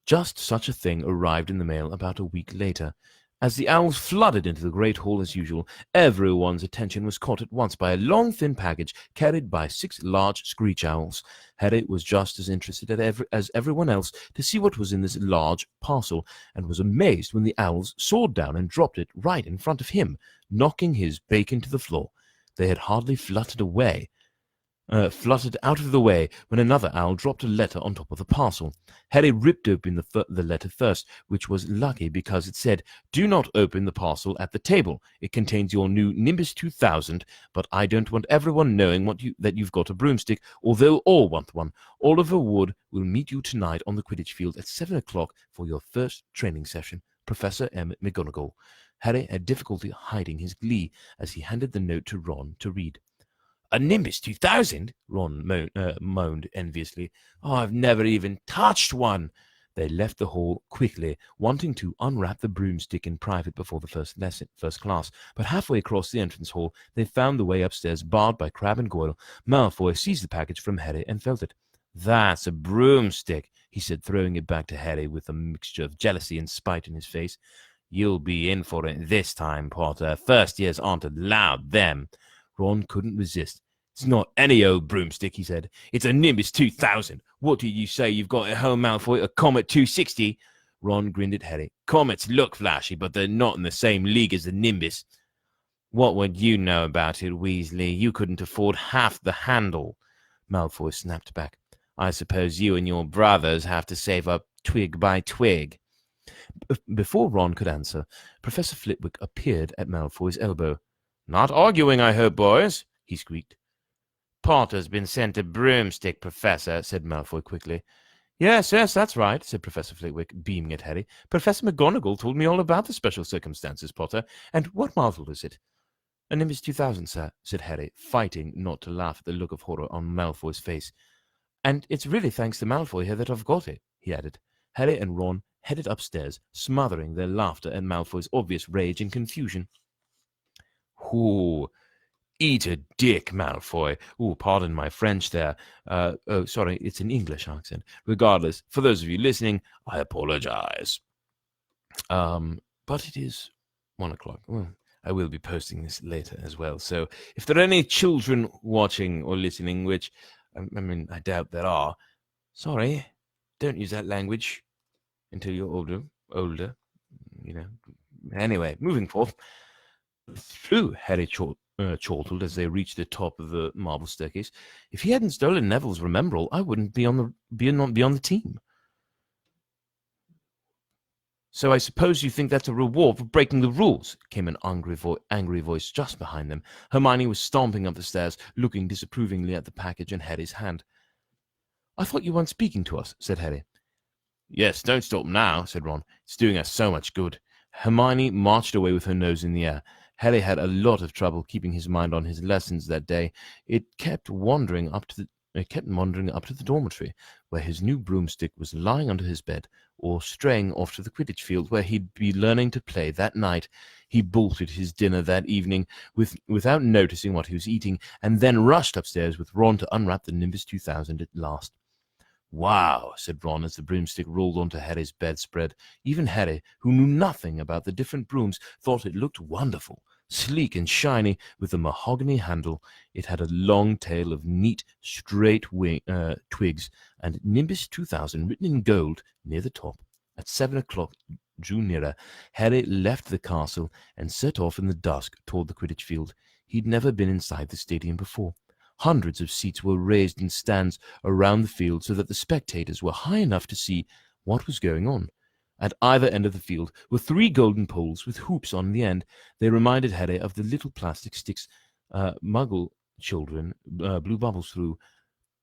Just such a thing arrived in the mail about a week later. As the owls flooded into the great hall as usual, everyone's attention was caught at once by a long, thin package carried by 6 large screech owls. Harry was just as interested as everyone else to see what was in this large parcel, and was amazed when the owls soared down and dropped it right in front of him, knocking his bacon to the floor. They had hardly fluttered out of the way when another owl dropped a letter on top of the parcel. Harry ripped open the letter first, which was lucky because it said, "Do not open the parcel at the table. It contains your new Nimbus 2000, but I don't want everyone knowing that you've got a broomstick, although all want one. Oliver Wood will meet you tonight on the Quidditch field at 7 o'clock for your first training session. Professor M. McGonagall." Harry had difficulty hiding his glee as he handed the note to Ron to read. "A Nimbus 2000?" Ron moaned enviously. "Oh, I've never even touched one." They left the hall quickly, wanting to unwrap the broomstick in private before the first class. But halfway across the entrance hall, they found the way upstairs barred by Crabbe and Goyle. Malfoy seized the package from Harry and felt it. "That's a broomstick," he said, throwing it back to Harry with a mixture of jealousy and spite in his face. "You'll be in for it this time, Potter. First years aren't allowed them." Ron couldn't resist. "It's not any old broomstick," he said. "It's a Nimbus 2000. What do you say you've got at home, Malfoy? A Comet 260? Ron grinned at Harry. "Comets look flashy, but they're not in the same league as the Nimbus." "What would you know about it, Weasley? You couldn't afford half the handle." Malfoy snapped back. "I suppose you and your brothers have to save up twig by twig." Before Ron could answer, Professor Flitwick appeared at Malfoy's elbow. "Not arguing, I hope, boys," he squeaked. "Potter's been sent a broomstick, Professor," said Malfoy quickly. Yes, that's right," said Professor Flitwick, beaming at Harry. "Professor McGonagall told me all about the special circumstances, Potter. And what marvel is it?" "A Nimbus 2000, sir," said Harry, fighting not to laugh at the look of horror on Malfoy's face. "And it's really thanks to Malfoy here that I've got it," he added. Harry and Ron headed upstairs, smothering their laughter at Malfoy's obvious rage and confusion. "Ooh, eat a dick, Malfoy. Ooh, pardon my French there. Oh, sorry, it's an English accent. Regardless, for those of you listening, I apologize. But it is 1 o'clock. Well, I will be posting this later as well. So if there are any children watching or listening, which, I mean, I doubt there are, sorry, don't use that language until you're older, you know. Anyway, moving forth. Through Harry chortled as they reached the top of the marble staircase. "If he hadn't stolen Neville's Remembrall, I wouldn't be on the team." "So I suppose you think that's a reward for breaking the rules?" came an angry voice just behind them. Hermione was stomping up the stairs, looking disapprovingly at the package in Harry's hand. "I thought you weren't speaking to us," said Harry. "Yes, don't stop now," said Ron. "It's doing us so much good." Hermione marched away with her nose in the air. Harry had a lot of trouble keeping his mind on his lessons that day. It kept wandering up to the dormitory, where his new broomstick was lying under his bed, or straying off to the Quidditch field, where he'd be learning to play that night. He bolted his dinner that evening without noticing what he was eating, and then rushed upstairs with Ron to unwrap the Nimbus 2000 at last. "Wow," said Ron as the broomstick rolled onto Harry's bedspread. Even Harry, who knew nothing about the different brooms, thought it looked wonderful. Sleek and shiny, with a mahogany handle, it had a long tail of neat, straight twigs, and Nimbus 2000 written in gold near the top. At 7 o'clock drew nearer. Harry left the castle and set off in the dusk toward the Quidditch field. He'd never been inside the stadium before. Hundreds of seats were raised in stands around the field so that the spectators were high enough to see what was going on. At either end of the field were 3 golden poles with hoops on the end. They reminded Harry of the little plastic sticks Muggle children blew bubbles through,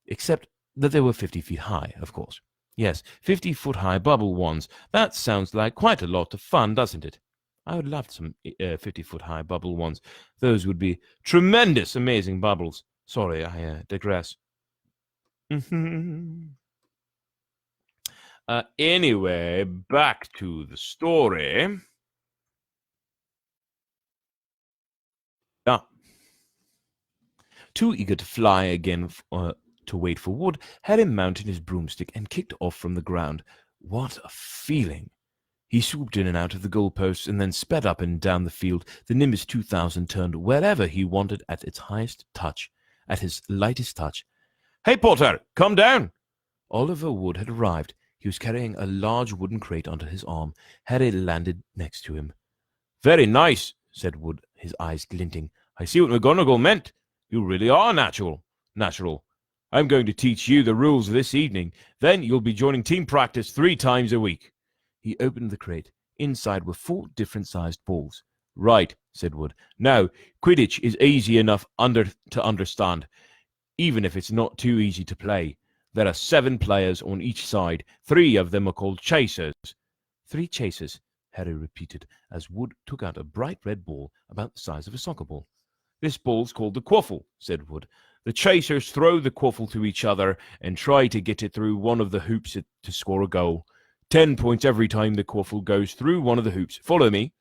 except that they were 50 feet high, of course. Yes, 50-foot-high bubble wands. That sounds like quite a lot of fun, doesn't it? I would love some 50-foot-high bubble wands. Those would be tremendous, amazing bubbles. Sorry, I digress. Anyway, back to the story. Too eager to fly again to wait for Wood, Harry mounted his broomstick and kicked off from the ground. What a feeling! He swooped in and out of the goalposts and then sped up and down the field. The Nimbus 2000 turned wherever he wanted at its highest touch, at his lightest touch. "Hey, Potter, come down!" Oliver Wood had arrived. He was carrying a large wooden crate under his arm. Harry landed next to him. "Very nice," said Wood, his eyes glinting. "I see what McGonagall meant. You really are natural. I'm going to teach you the rules this evening. Then you'll be joining team practice 3 times a week." He opened the crate. Inside were 4 different-sized balls. "Right," said Wood. "Now, Quidditch is easy enough to understand, even if it's not too easy to play. There are 7 players on each side. 3 of them are called chasers." "3 chasers," Harry repeated, as Wood took out a bright red ball about the size of a soccer ball. "This ball's called the quaffle," said Wood. "The chasers throw the quaffle to each other and try to get it through one of the hoops to score a goal. 10 points every time the quaffle goes through one of the hoops. Follow me."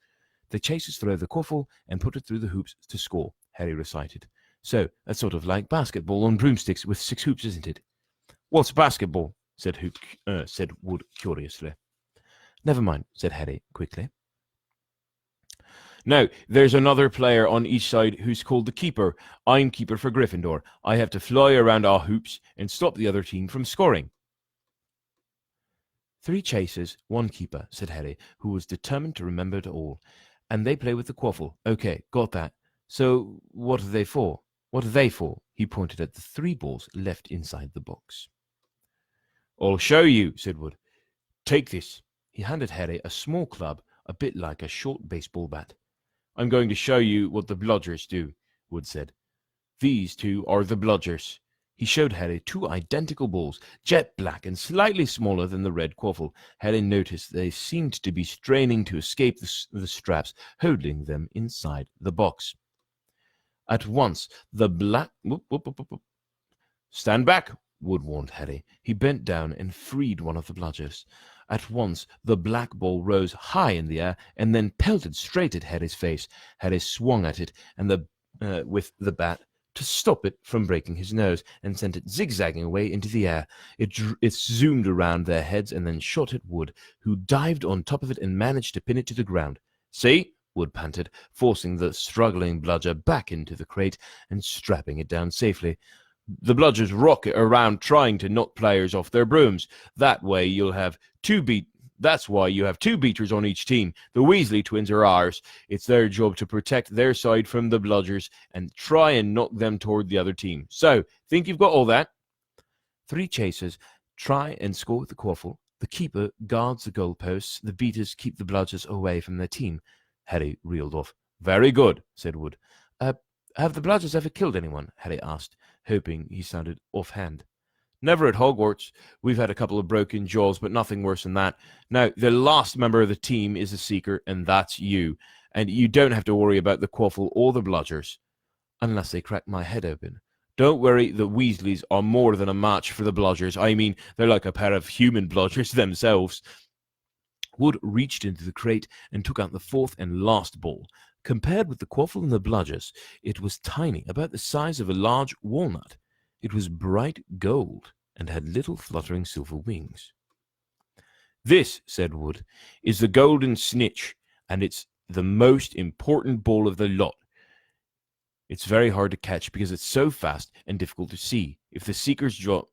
"The chasers throw the quaffle and put it through the hoops to score," Harry recited. "So that's sort of like basketball on broomsticks with 6 hoops, isn't it?" "What's basketball?" said Wood curiously. "Never mind," said Harry quickly. "Now, there's another player on each side who's called the keeper. I'm keeper for Gryffindor. I have to fly around our hoops and stop the other team from scoring." 3 chasers, 1 keeper," said Harry, who was determined to remember it all. "And they play with the quaffle. Okay, got that. So what are they for? What are they for?" He pointed at the 3 balls left inside the box. "I'll show you," said Wood. "Take this." He handed Harry a small club, a bit like a short baseball bat. "I'm going to show you what the bludgers do," Wood said. "These 2 are the bludgers." He showed Harry 2 identical balls, jet black and slightly smaller than the red quaffle. Harry noticed they seemed to be straining to escape the straps holding them inside the box. At once, the black... "Stand back," Wood warned Harry. He bent down and freed one of the bludgers. At once, the black ball rose high in the air and then pelted straight at Harry's face. Harry swung at it and with the bat to stop it from breaking his nose, and sent it zigzagging away into the air. It zoomed around their heads and then shot at Wood, who dived on top of it and managed to pin it to the ground. "See?" Wood panted, forcing the struggling bludger back into the crate and strapping it down safely. "The bludgers rocket around trying to knock players off their brooms. That's why you have 2 beaters on each team. The Weasley twins are ours. It's their job to protect their side from the bludgers and try and knock them toward the other team. So, think you've got all that?" 3 chasers try and score with the quaffle. The keeper guards the goalposts. The beaters keep the bludgers away from their team. Harry reeled off. "Very good," said Wood. Have the bludgers ever killed anyone?" Harry asked, hoping he sounded offhand. "Never at Hogwarts. We've had a couple of broken jaws, but nothing worse than that. Now, the last member of the team is a seeker, and that's you. And you don't have to worry about the quaffle or the bludgers. Unless they crack my head open. Don't worry, the Weasleys are more than a match for the bludgers. I mean, they're like a pair of human bludgers themselves." Wood reached into the crate and took out the 4th and last ball. Compared with the quaffle and the bludgers, it was tiny, about the size of a large walnut. It was bright gold and had little fluttering silver wings. "This," said Wood, "is the golden snitch, and it's the most important ball of the lot. It's very hard to catch because it's so fast and difficult to see. It's the seeker's job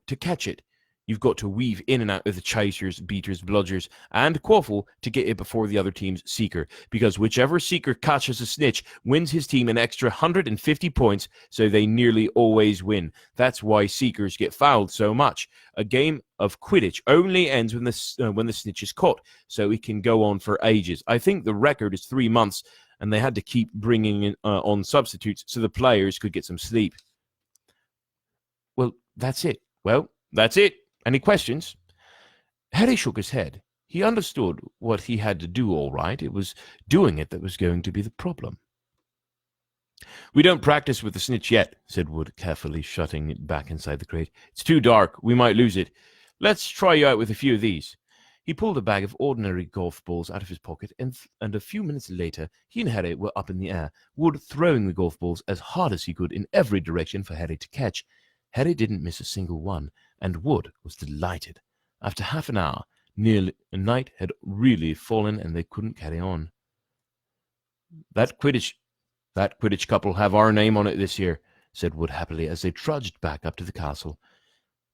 to catch it. You've got to weave in and out of the chasers, beaters, bludgers, and quaffle to get it before the other team's seeker, because whichever seeker catches a snitch wins his team an extra 150 points, so they nearly always win. That's why seekers get fouled so much. A game of Quidditch only ends when the snitch is caught, so it can go on for ages. I think the record is 3 months, and they had to keep bringing in, on substitutes so the players could get some sleep." Well, that's it. Any questions?" Harry shook his head. He understood what he had to do all right. It was doing it that was going to be the problem. "We don't practice with the snitch yet," said Wood, carefully shutting it back inside the crate. "It's too dark. We might lose it. Let's try you out with a few of these." He pulled a bag of ordinary golf balls out of his pocket, and a few minutes later, he and Harry were up in the air, Wood throwing the golf balls as hard as he could in every direction for Harry to catch. Harry didn't miss a single one, and Wood was delighted. After half an hour, nearly night had really fallen, and they couldn't carry on. That Quidditch couple have our name on it this year, said Wood happily as they trudged back up to the castle.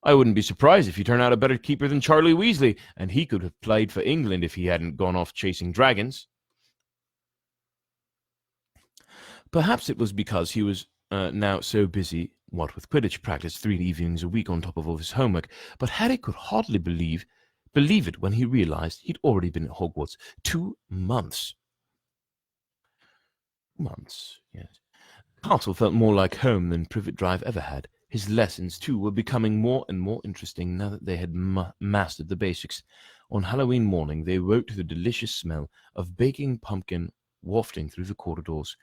I wouldn't be surprised if you turn out a better keeper than Charlie Weasley, and he could have played for England if he hadn't gone off chasing dragons. Perhaps it was because he was now so busy, what with Quidditch practice 3 evenings a week on top of all his homework, but Harry could hardly believe it when he realized he'd already been at Hogwarts 2 months. Months, yes. Castle felt more like home than Privet Drive ever had. His lessons, too, were becoming more and more interesting now that they had mastered the basics. On Halloween morning, they woke to the delicious smell of baking pumpkin wafting through the corridors.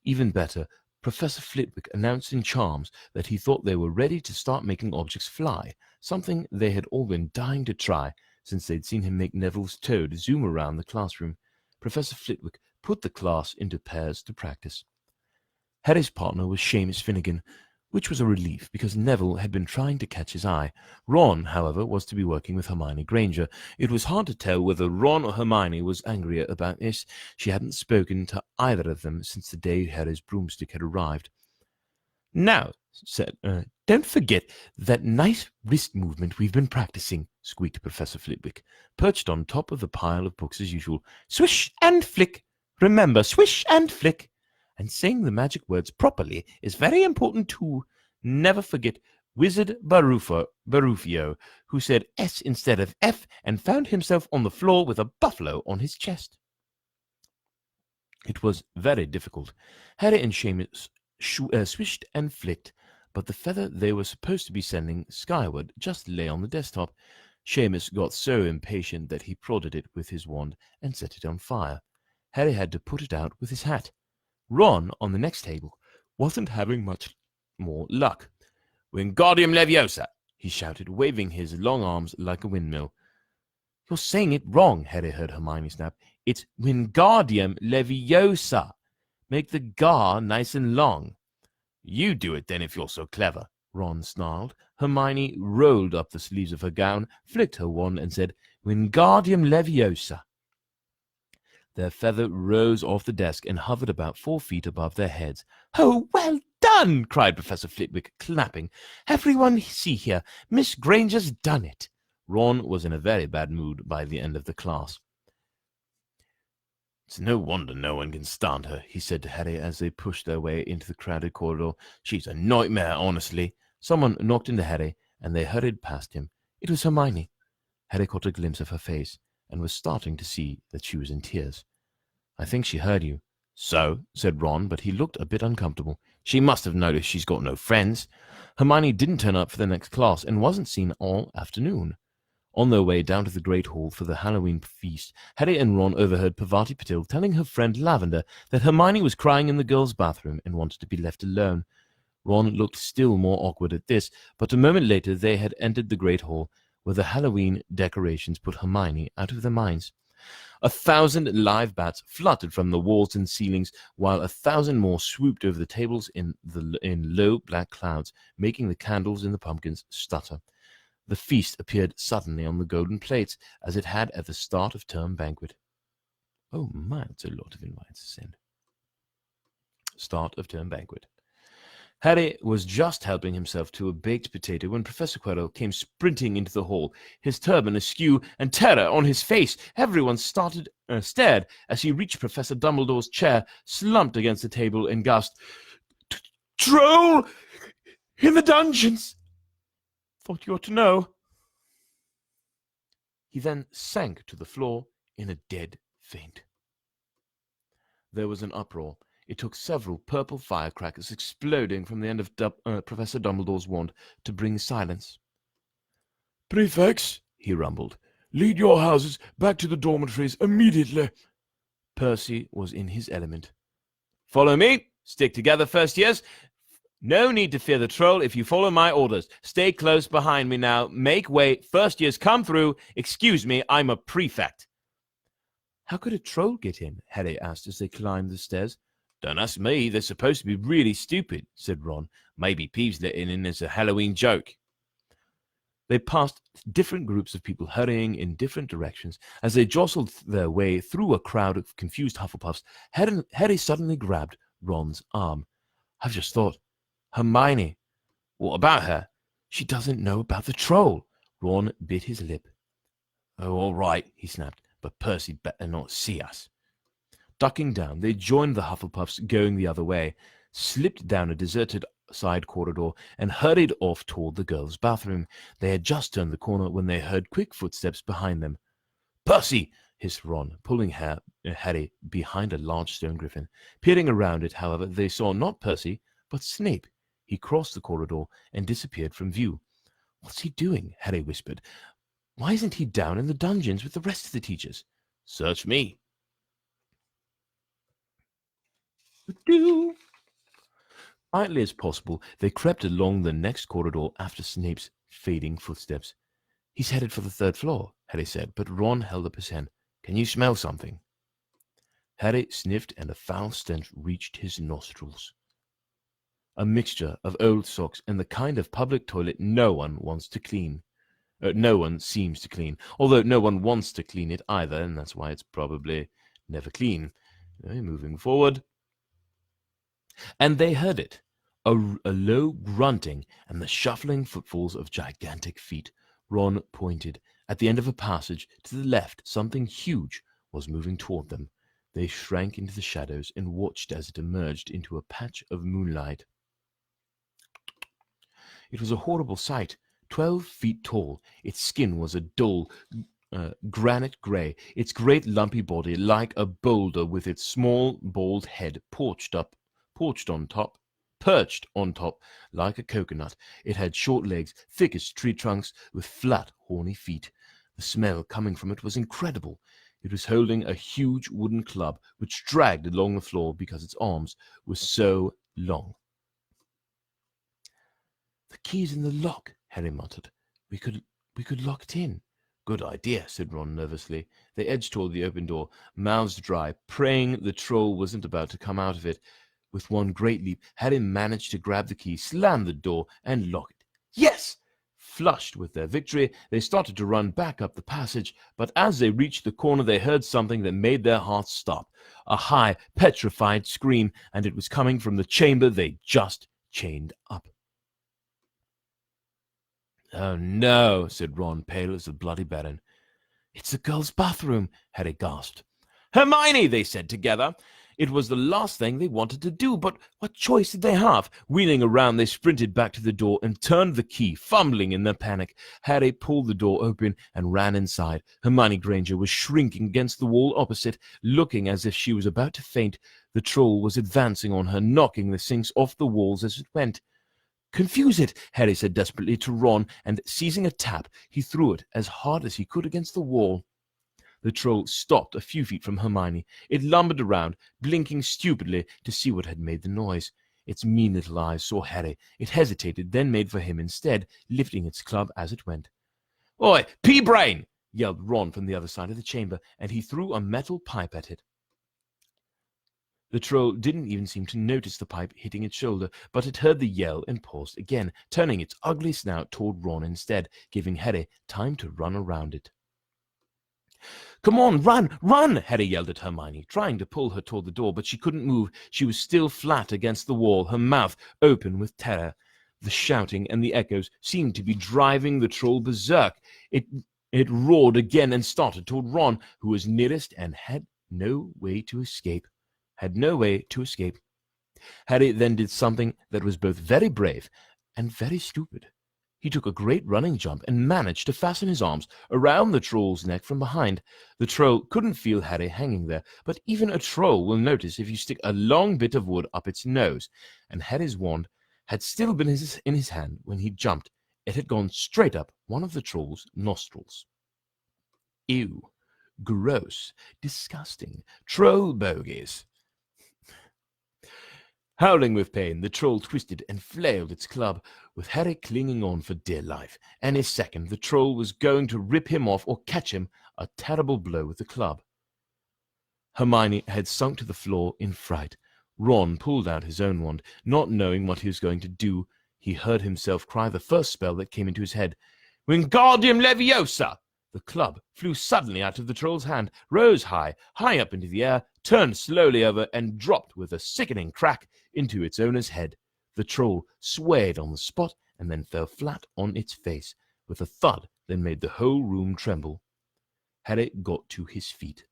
Even better, Professor Flitwick announced in charms that he thought they were ready to start making objects fly, something they had all been dying to try since they'd seen him make Neville's toad zoom around the classroom. Professor Flitwick put the class into pairs to practice. Harry's partner was Seamus Finnegan, which was a relief because Neville had been trying to catch his eye. Ron, however, was to be working with Hermione Granger. It was hard to tell whether Ron or Hermione was angrier about this. She hadn't spoken to either of them since the day Harry's broomstick had arrived. Now, said, don't forget that nice wrist movement we've been practicing, squeaked Professor Flitwick, perched on top of the pile of books as usual. Swish and flick. Remember, swish and flick. And saying the magic words properly is very important too. Never forget Wizard Barufio, who said S instead of F and found himself on the floor with a buffalo on his chest. It was very difficult. Harry and Seamus swished and flicked, but the feather they were supposed to be sending skyward just lay on the desktop. Seamus got so impatient that he prodded it with his wand and set it on fire. Harry had to put it out with his hat. Ron, on the next table, wasn't having much more luck. Wingardium Leviosa, he shouted, waving his long arms like a windmill. You're saying it wrong, Harry heard Hermione snap. It's Wingardium Leviosa. Make the gar nice and long. You do it then if you're so clever, Ron snarled. Hermione rolled up the sleeves of her gown, flicked her wand, and said, Wingardium Leviosa. Their feather rose off the desk and hovered about 4 feet above their heads. Oh, well done, cried Professor Flitwick, clapping. Everyone see here, Miss Granger's done it. Ron was in a very bad mood by the end of the class. It's no wonder no one can stand her, he said to Harry as they pushed their way into the crowded corridor. She's a nightmare, honestly. Someone knocked into Harry, and they hurried past him. It was Hermione. Harry caught a glimpse of her face, and was starting to see that she was in tears. I think she heard you. So, said Ron, but he looked a bit uncomfortable. She must have noticed she's got no friends. Hermione didn't turn up for the next class and wasn't seen all afternoon. On their way down to the Great Hall for the Halloween feast, Harry and Ron overheard Parvati Patil telling her friend Lavender that Hermione was crying in the girls' bathroom and wanted to be left alone. Ron looked still more awkward at this, but a moment later they had entered the Great Hall, where the Halloween decorations put Hermione out of their minds. 1,000 live bats fluttered from the walls and ceilings, while 1,000 more swooped over the tables in low black clouds, making the candles in the pumpkins stutter. The feast appeared suddenly on the golden plates, as it had at the start of term banquet. Oh my, it's a lot of invites to send. Start of term banquet. Harry was just helping himself to a baked potato when Professor Quirrell came sprinting into the hall, his turban askew and terror on his face. Everyone stared as he reached Professor Dumbledore's chair, slumped against the table, and gasped, Troll! In the dungeons! Thought you ought to know. He then sank to the floor in a dead faint. There was an uproar. It took several purple firecrackers exploding from the end of Professor Dumbledore's wand to bring silence. Prefects, he rumbled, lead your houses back to the dormitories immediately. Percy was in his element. Follow me. Stick together, first years. No need to fear the troll if you follow my orders. Stay close behind me now. Make way. First years come through. Excuse me, I'm a prefect. How could a troll get in? Harry asked as they climbed the stairs. Don't ask me. They're supposed to be really stupid, said Ron. Maybe Peeves let in as a Halloween joke. They passed different groups of people hurrying in different directions. As they jostled their way through a crowd of confused Hufflepuffs, Harry suddenly grabbed Ron's arm. "I've just thought. Hermione." "What about her?" "She doesn't know about the troll." Ron bit his lip. "Oh, all right," he snapped, "but Percy better not see us." Ducking down, they joined the Hufflepuffs going the other way, slipped down a deserted side corridor, and hurried off toward the girls' bathroom. They had just turned the corner when they heard quick footsteps behind them. "Percy!" hissed Ron, pulling Harry behind a large stone griffin. Peering around it, however, they saw not Percy, but Snape. He crossed the corridor and disappeared from view. "What's he doing?" Harry whispered. "Why isn't he down in the dungeons with the rest of the teachers?" "Search me." Quietly as possible, they crept along the next corridor after Snape's fading footsteps. "He's headed for the third floor," Harry said, but Ron held up his hand. "Can you smell something?" Harry sniffed, and a foul stench reached his nostrils. A mixture of old socks and the kind of public toilet no one wants to clean. No one seems to clean, although no one wants to clean it either, and that's why it's probably never clean. Moving forward. And they heard it, a low grunting and the shuffling footfalls of gigantic feet. Ron pointed. At the end of a passage to the left, something huge was moving toward them. They shrank into the shadows and watched as it emerged into a patch of moonlight. It was a horrible sight. 12 feet tall, its skin was a dull granite gray, its great lumpy body like a boulder with its small bald head perched on top like a coconut. It had short legs, thick as tree trunks, with flat, horny feet. The smell coming from it was incredible. It was holding a huge wooden club, which dragged along the floor because its arms were so long. "The key's in the lock," Harry muttered. We could lock it in." "Good idea," said Ron nervously. They edged toward the open door, mouths dry, praying the troll wasn't about to come out of it. With one great leap, Harry managed to grab the key, slam the door, and lock it. Yes! Flushed with their victory, they started to run back up the passage, but as they reached the corner, they heard something that made their hearts stop. A high, petrified scream, and it was coming from the chamber they just chained up. "Oh, no," said Ron, pale as a bloody baron. "It's the girls' bathroom," Harry gasped. "Hermione," they said together. It was the last thing they wanted to do, but what choice did they have? Wheeling around, they sprinted back to the door and turned the key, fumbling in their panic. Harry pulled the door open and ran inside. Hermione Granger was shrinking against the wall opposite, looking as if she was about to faint. The troll was advancing on her, knocking the sinks off the walls as it went. "Confuse it," Harry said desperately to Ron, and seizing a tap, he threw it as hard as he could against the wall. The troll stopped a few feet from Hermione. It lumbered around, blinking stupidly to see what had made the noise. Its mean little eyes saw Harry. It hesitated, then made for him instead, lifting its club as it went. "Oi, pea-brain!" yelled Ron from the other side of the chamber, and he threw a metal pipe at it. The troll didn't even seem to notice the pipe hitting its shoulder, but it heard the yell and paused again, turning its ugly snout toward Ron instead, giving Harry time to run around it. "Come on, run, run!" Harry yelled at Hermione, trying to pull her toward the door, but she couldn't move. She was still flat against the wall, her mouth open with terror. The shouting and the echoes seemed to be driving the troll berserk. It roared again and started toward Ron, who was nearest and had no way to escape. Harry then did something that was both very brave and very stupid. He took a great running jump and managed to fasten his arms around the troll's neck from behind. The troll couldn't feel Harry hanging there, but even a troll will notice if you stick a long bit of wood up its nose, and Harry's wand had still been in his hand when he jumped. It had gone straight up one of the troll's nostrils. Ew. Gross. Disgusting. Troll bogies. Howling with pain, the troll twisted and flailed its club, with Harry clinging on for dear life. Any second, the troll was going to rip him off or catch him a terrible blow with the club. Hermione had sunk to the floor in fright. Ron pulled out his own wand, not knowing what he was going to do. He heard himself cry the first spell that came into his head. Wingardium Leviosa! The club flew suddenly out of the troll's hand, rose high, high up into the air, turned slowly over, and dropped with a sickening crack into its owner's head. The troll swayed on the spot and then fell flat on its face, with a thud that made the whole room tremble. Harry got to his feet.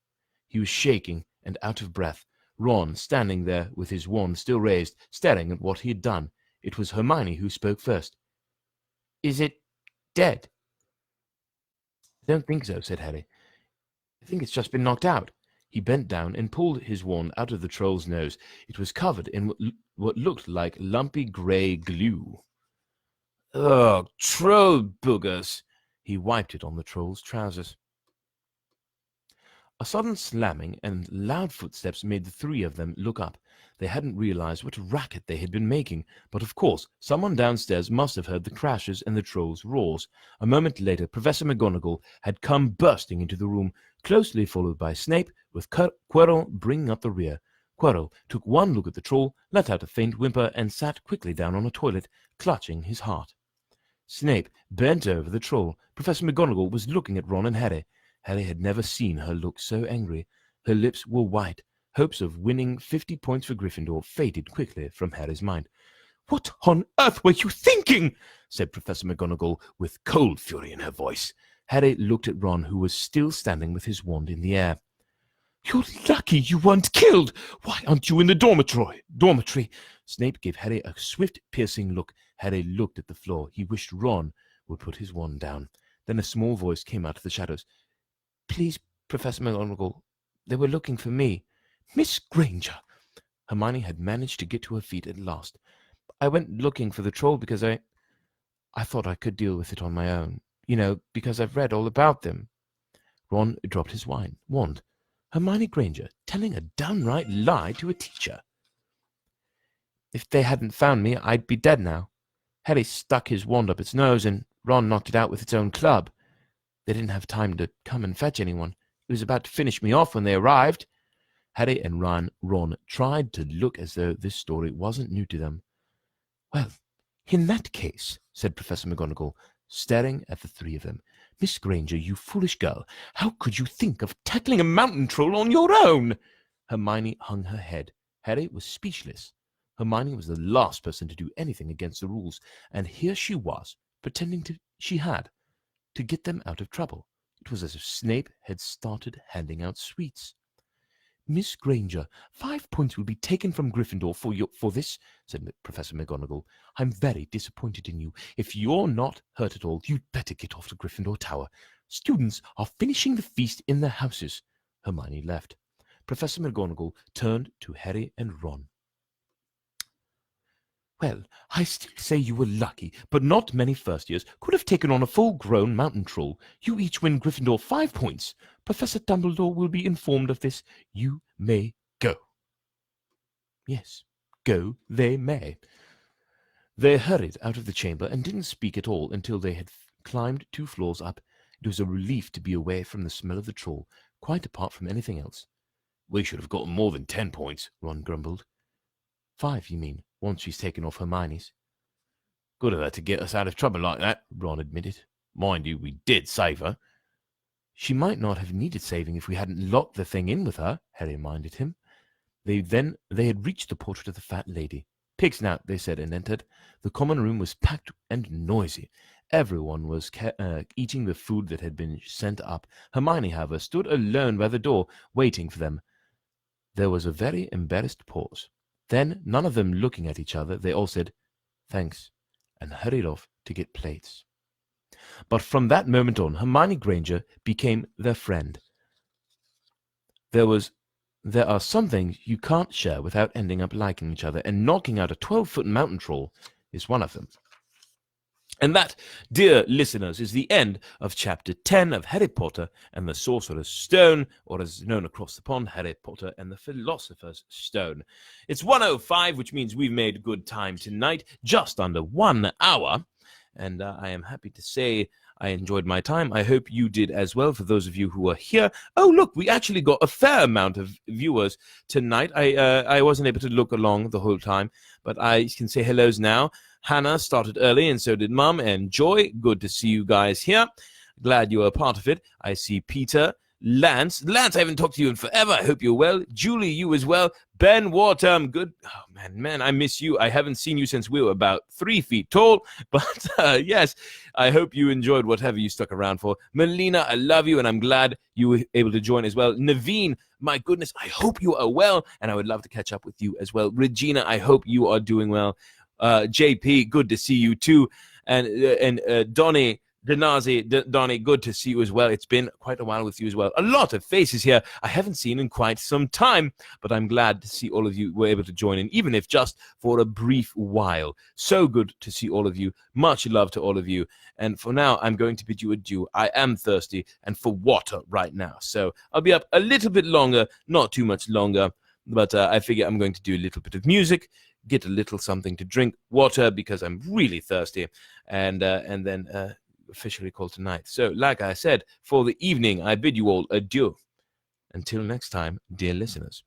He was shaking and out of breath. Ron, standing there with his wand still raised, staring at what he had done. It was Hermione who spoke first. "Is it dead?" "I don't think so," said Harry. "I think it's just been knocked out." He bent down and pulled his wand out of the troll's nose. It was covered in what looked like lumpy grey glue. "Ugh, troll boogers!" He wiped it on the troll's trousers. A sudden slamming and loud footsteps made the three of them look up. They hadn't realized what a racket they had been making, but of course someone downstairs must have heard the crashes and the troll's roars. A moment later, Professor McGonagall had come bursting into the room, closely followed by Snape, with Quirrell bringing up the rear. Quirrell took one look at the troll, let out a faint whimper, and sat quickly down on a toilet, clutching his heart. Snape bent over the troll. Professor McGonagall was looking at Ron and Harry. Harry had never seen her look so angry. Her lips were white. Hopes of winning 50 points for Gryffindor faded quickly from Harry's mind. "What on earth were you thinking?" said Professor McGonagall with cold fury in her voice. Harry looked at Ron, who was still standing with his wand in the air. "You're lucky you weren't killed. Why aren't you in the dormitory?" Snape gave Harry a swift, piercing look. Harry looked at the floor. He wished Ron would put his wand down. Then a small voice came out of the shadows. "Please, Professor McGonagall, they were looking for me." "Miss Granger!" Hermione had managed to get to her feet at last. "I went looking for the troll because I thought I could deal with it on my own. You know, because I've read all about them." Ron dropped his wand. Hermione Granger telling a downright lie to a teacher. "If they hadn't found me, I'd be dead now." Harry stuck his wand up its nose, and Ron knocked it out with its own club. "They didn't have time to come and fetch anyone. It was about to finish me off when they arrived." Harry and Ron tried to look as though this story wasn't new to them. "Well, in that case," said Professor McGonagall, staring at the three of them, "Miss Granger, you foolish girl, how could you think of tackling a mountain troll on your own?" Hermione hung her head. Harry was speechless. Hermione was the last person to do anything against the rules, and here she was, pretending to get them out of trouble. It was as if Snape had started handing out sweets. "Miss Granger, 5 points will be taken from Gryffindor for this," said Professor McGonagall. "I'm very disappointed in you. If you're not hurt at all, you'd better get off to Gryffindor Tower. Students are finishing the feast in their houses." Hermione left. Professor McGonagall turned to Harry and Ron. "Well, I still say you were lucky, but not many first-years could have taken on a full-grown mountain troll. You each win Gryffindor 5 points. Professor Dumbledore will be informed of this. You may go." Yes, go they may. They hurried out of the chamber and didn't speak at all until they had climbed 2 floors up. It was a relief to be away from the smell of the troll, quite apart from anything else. "We should have gotten more than 10 points, Ron grumbled. 5, you mean, once she's taken off Hermione's. "Good of her to get us out of trouble like that," Ron admitted. "Mind you, we did save her." "She might not have needed saving if we hadn't locked the thing in with her," Harry reminded him. They had reached the portrait of the fat lady. "Pig's Snout," they said, and entered. The common room was packed and noisy. Everyone was eating the food that had been sent up. Hermione, however, stood alone by the door, waiting for them. There was a very embarrassed pause. Then, none of them looking at each other, they all said, "Thanks," and hurried off to get plates. But from that moment on, Hermione Granger became their friend. There are some things you can't share without ending up liking each other, and knocking out a 12-foot mountain troll is one of them. And that, dear listeners, is the end of Chapter 10 of Harry Potter and the Sorcerer's Stone, or as known across the pond, Harry Potter and the Philosopher's Stone. It's 1:05, which means we've made good time tonight, just under 1 hour. And I am happy to say I enjoyed my time. I hope you did as well, for those of you who are here. Oh, look, we actually got a fair amount of viewers tonight. I wasn't able to look along the whole time, but I can say hellos now. Hannah started early, and so did Mum and Joy. Good to see you guys here. Glad you are a part of it. I see Peter, Lance, I haven't talked to you in forever. I hope you're well. Julie, you as well. Ben Wartam, good. Oh, man, I miss you. I haven't seen you since we were about 3 feet tall. But yes, I hope you enjoyed whatever you stuck around for. Melina, I love you, and I'm glad you were able to join as well. Naveen, my goodness, I hope you are well, and I would love to catch up with you as well. Regina, I hope you are doing well. JP, good to see you too. And Donnie, Donnie, good to see you as well. It's been quite a while with you as well. A lot of faces here I haven't seen in quite some time, but I'm glad to see all of you were able to join in, even if just for a brief while. So good to see all of you. Much love to all of you. And for now, I'm going to bid you adieu. I am thirsty and for water right now. So I'll be up a little bit longer, not too much longer, but I figure I'm going to do a little bit of music, get a little something to drink, water, because I'm really thirsty, and then officially call tonight. So, like I said, for the evening, I bid you all adieu. Until next time, dear listeners.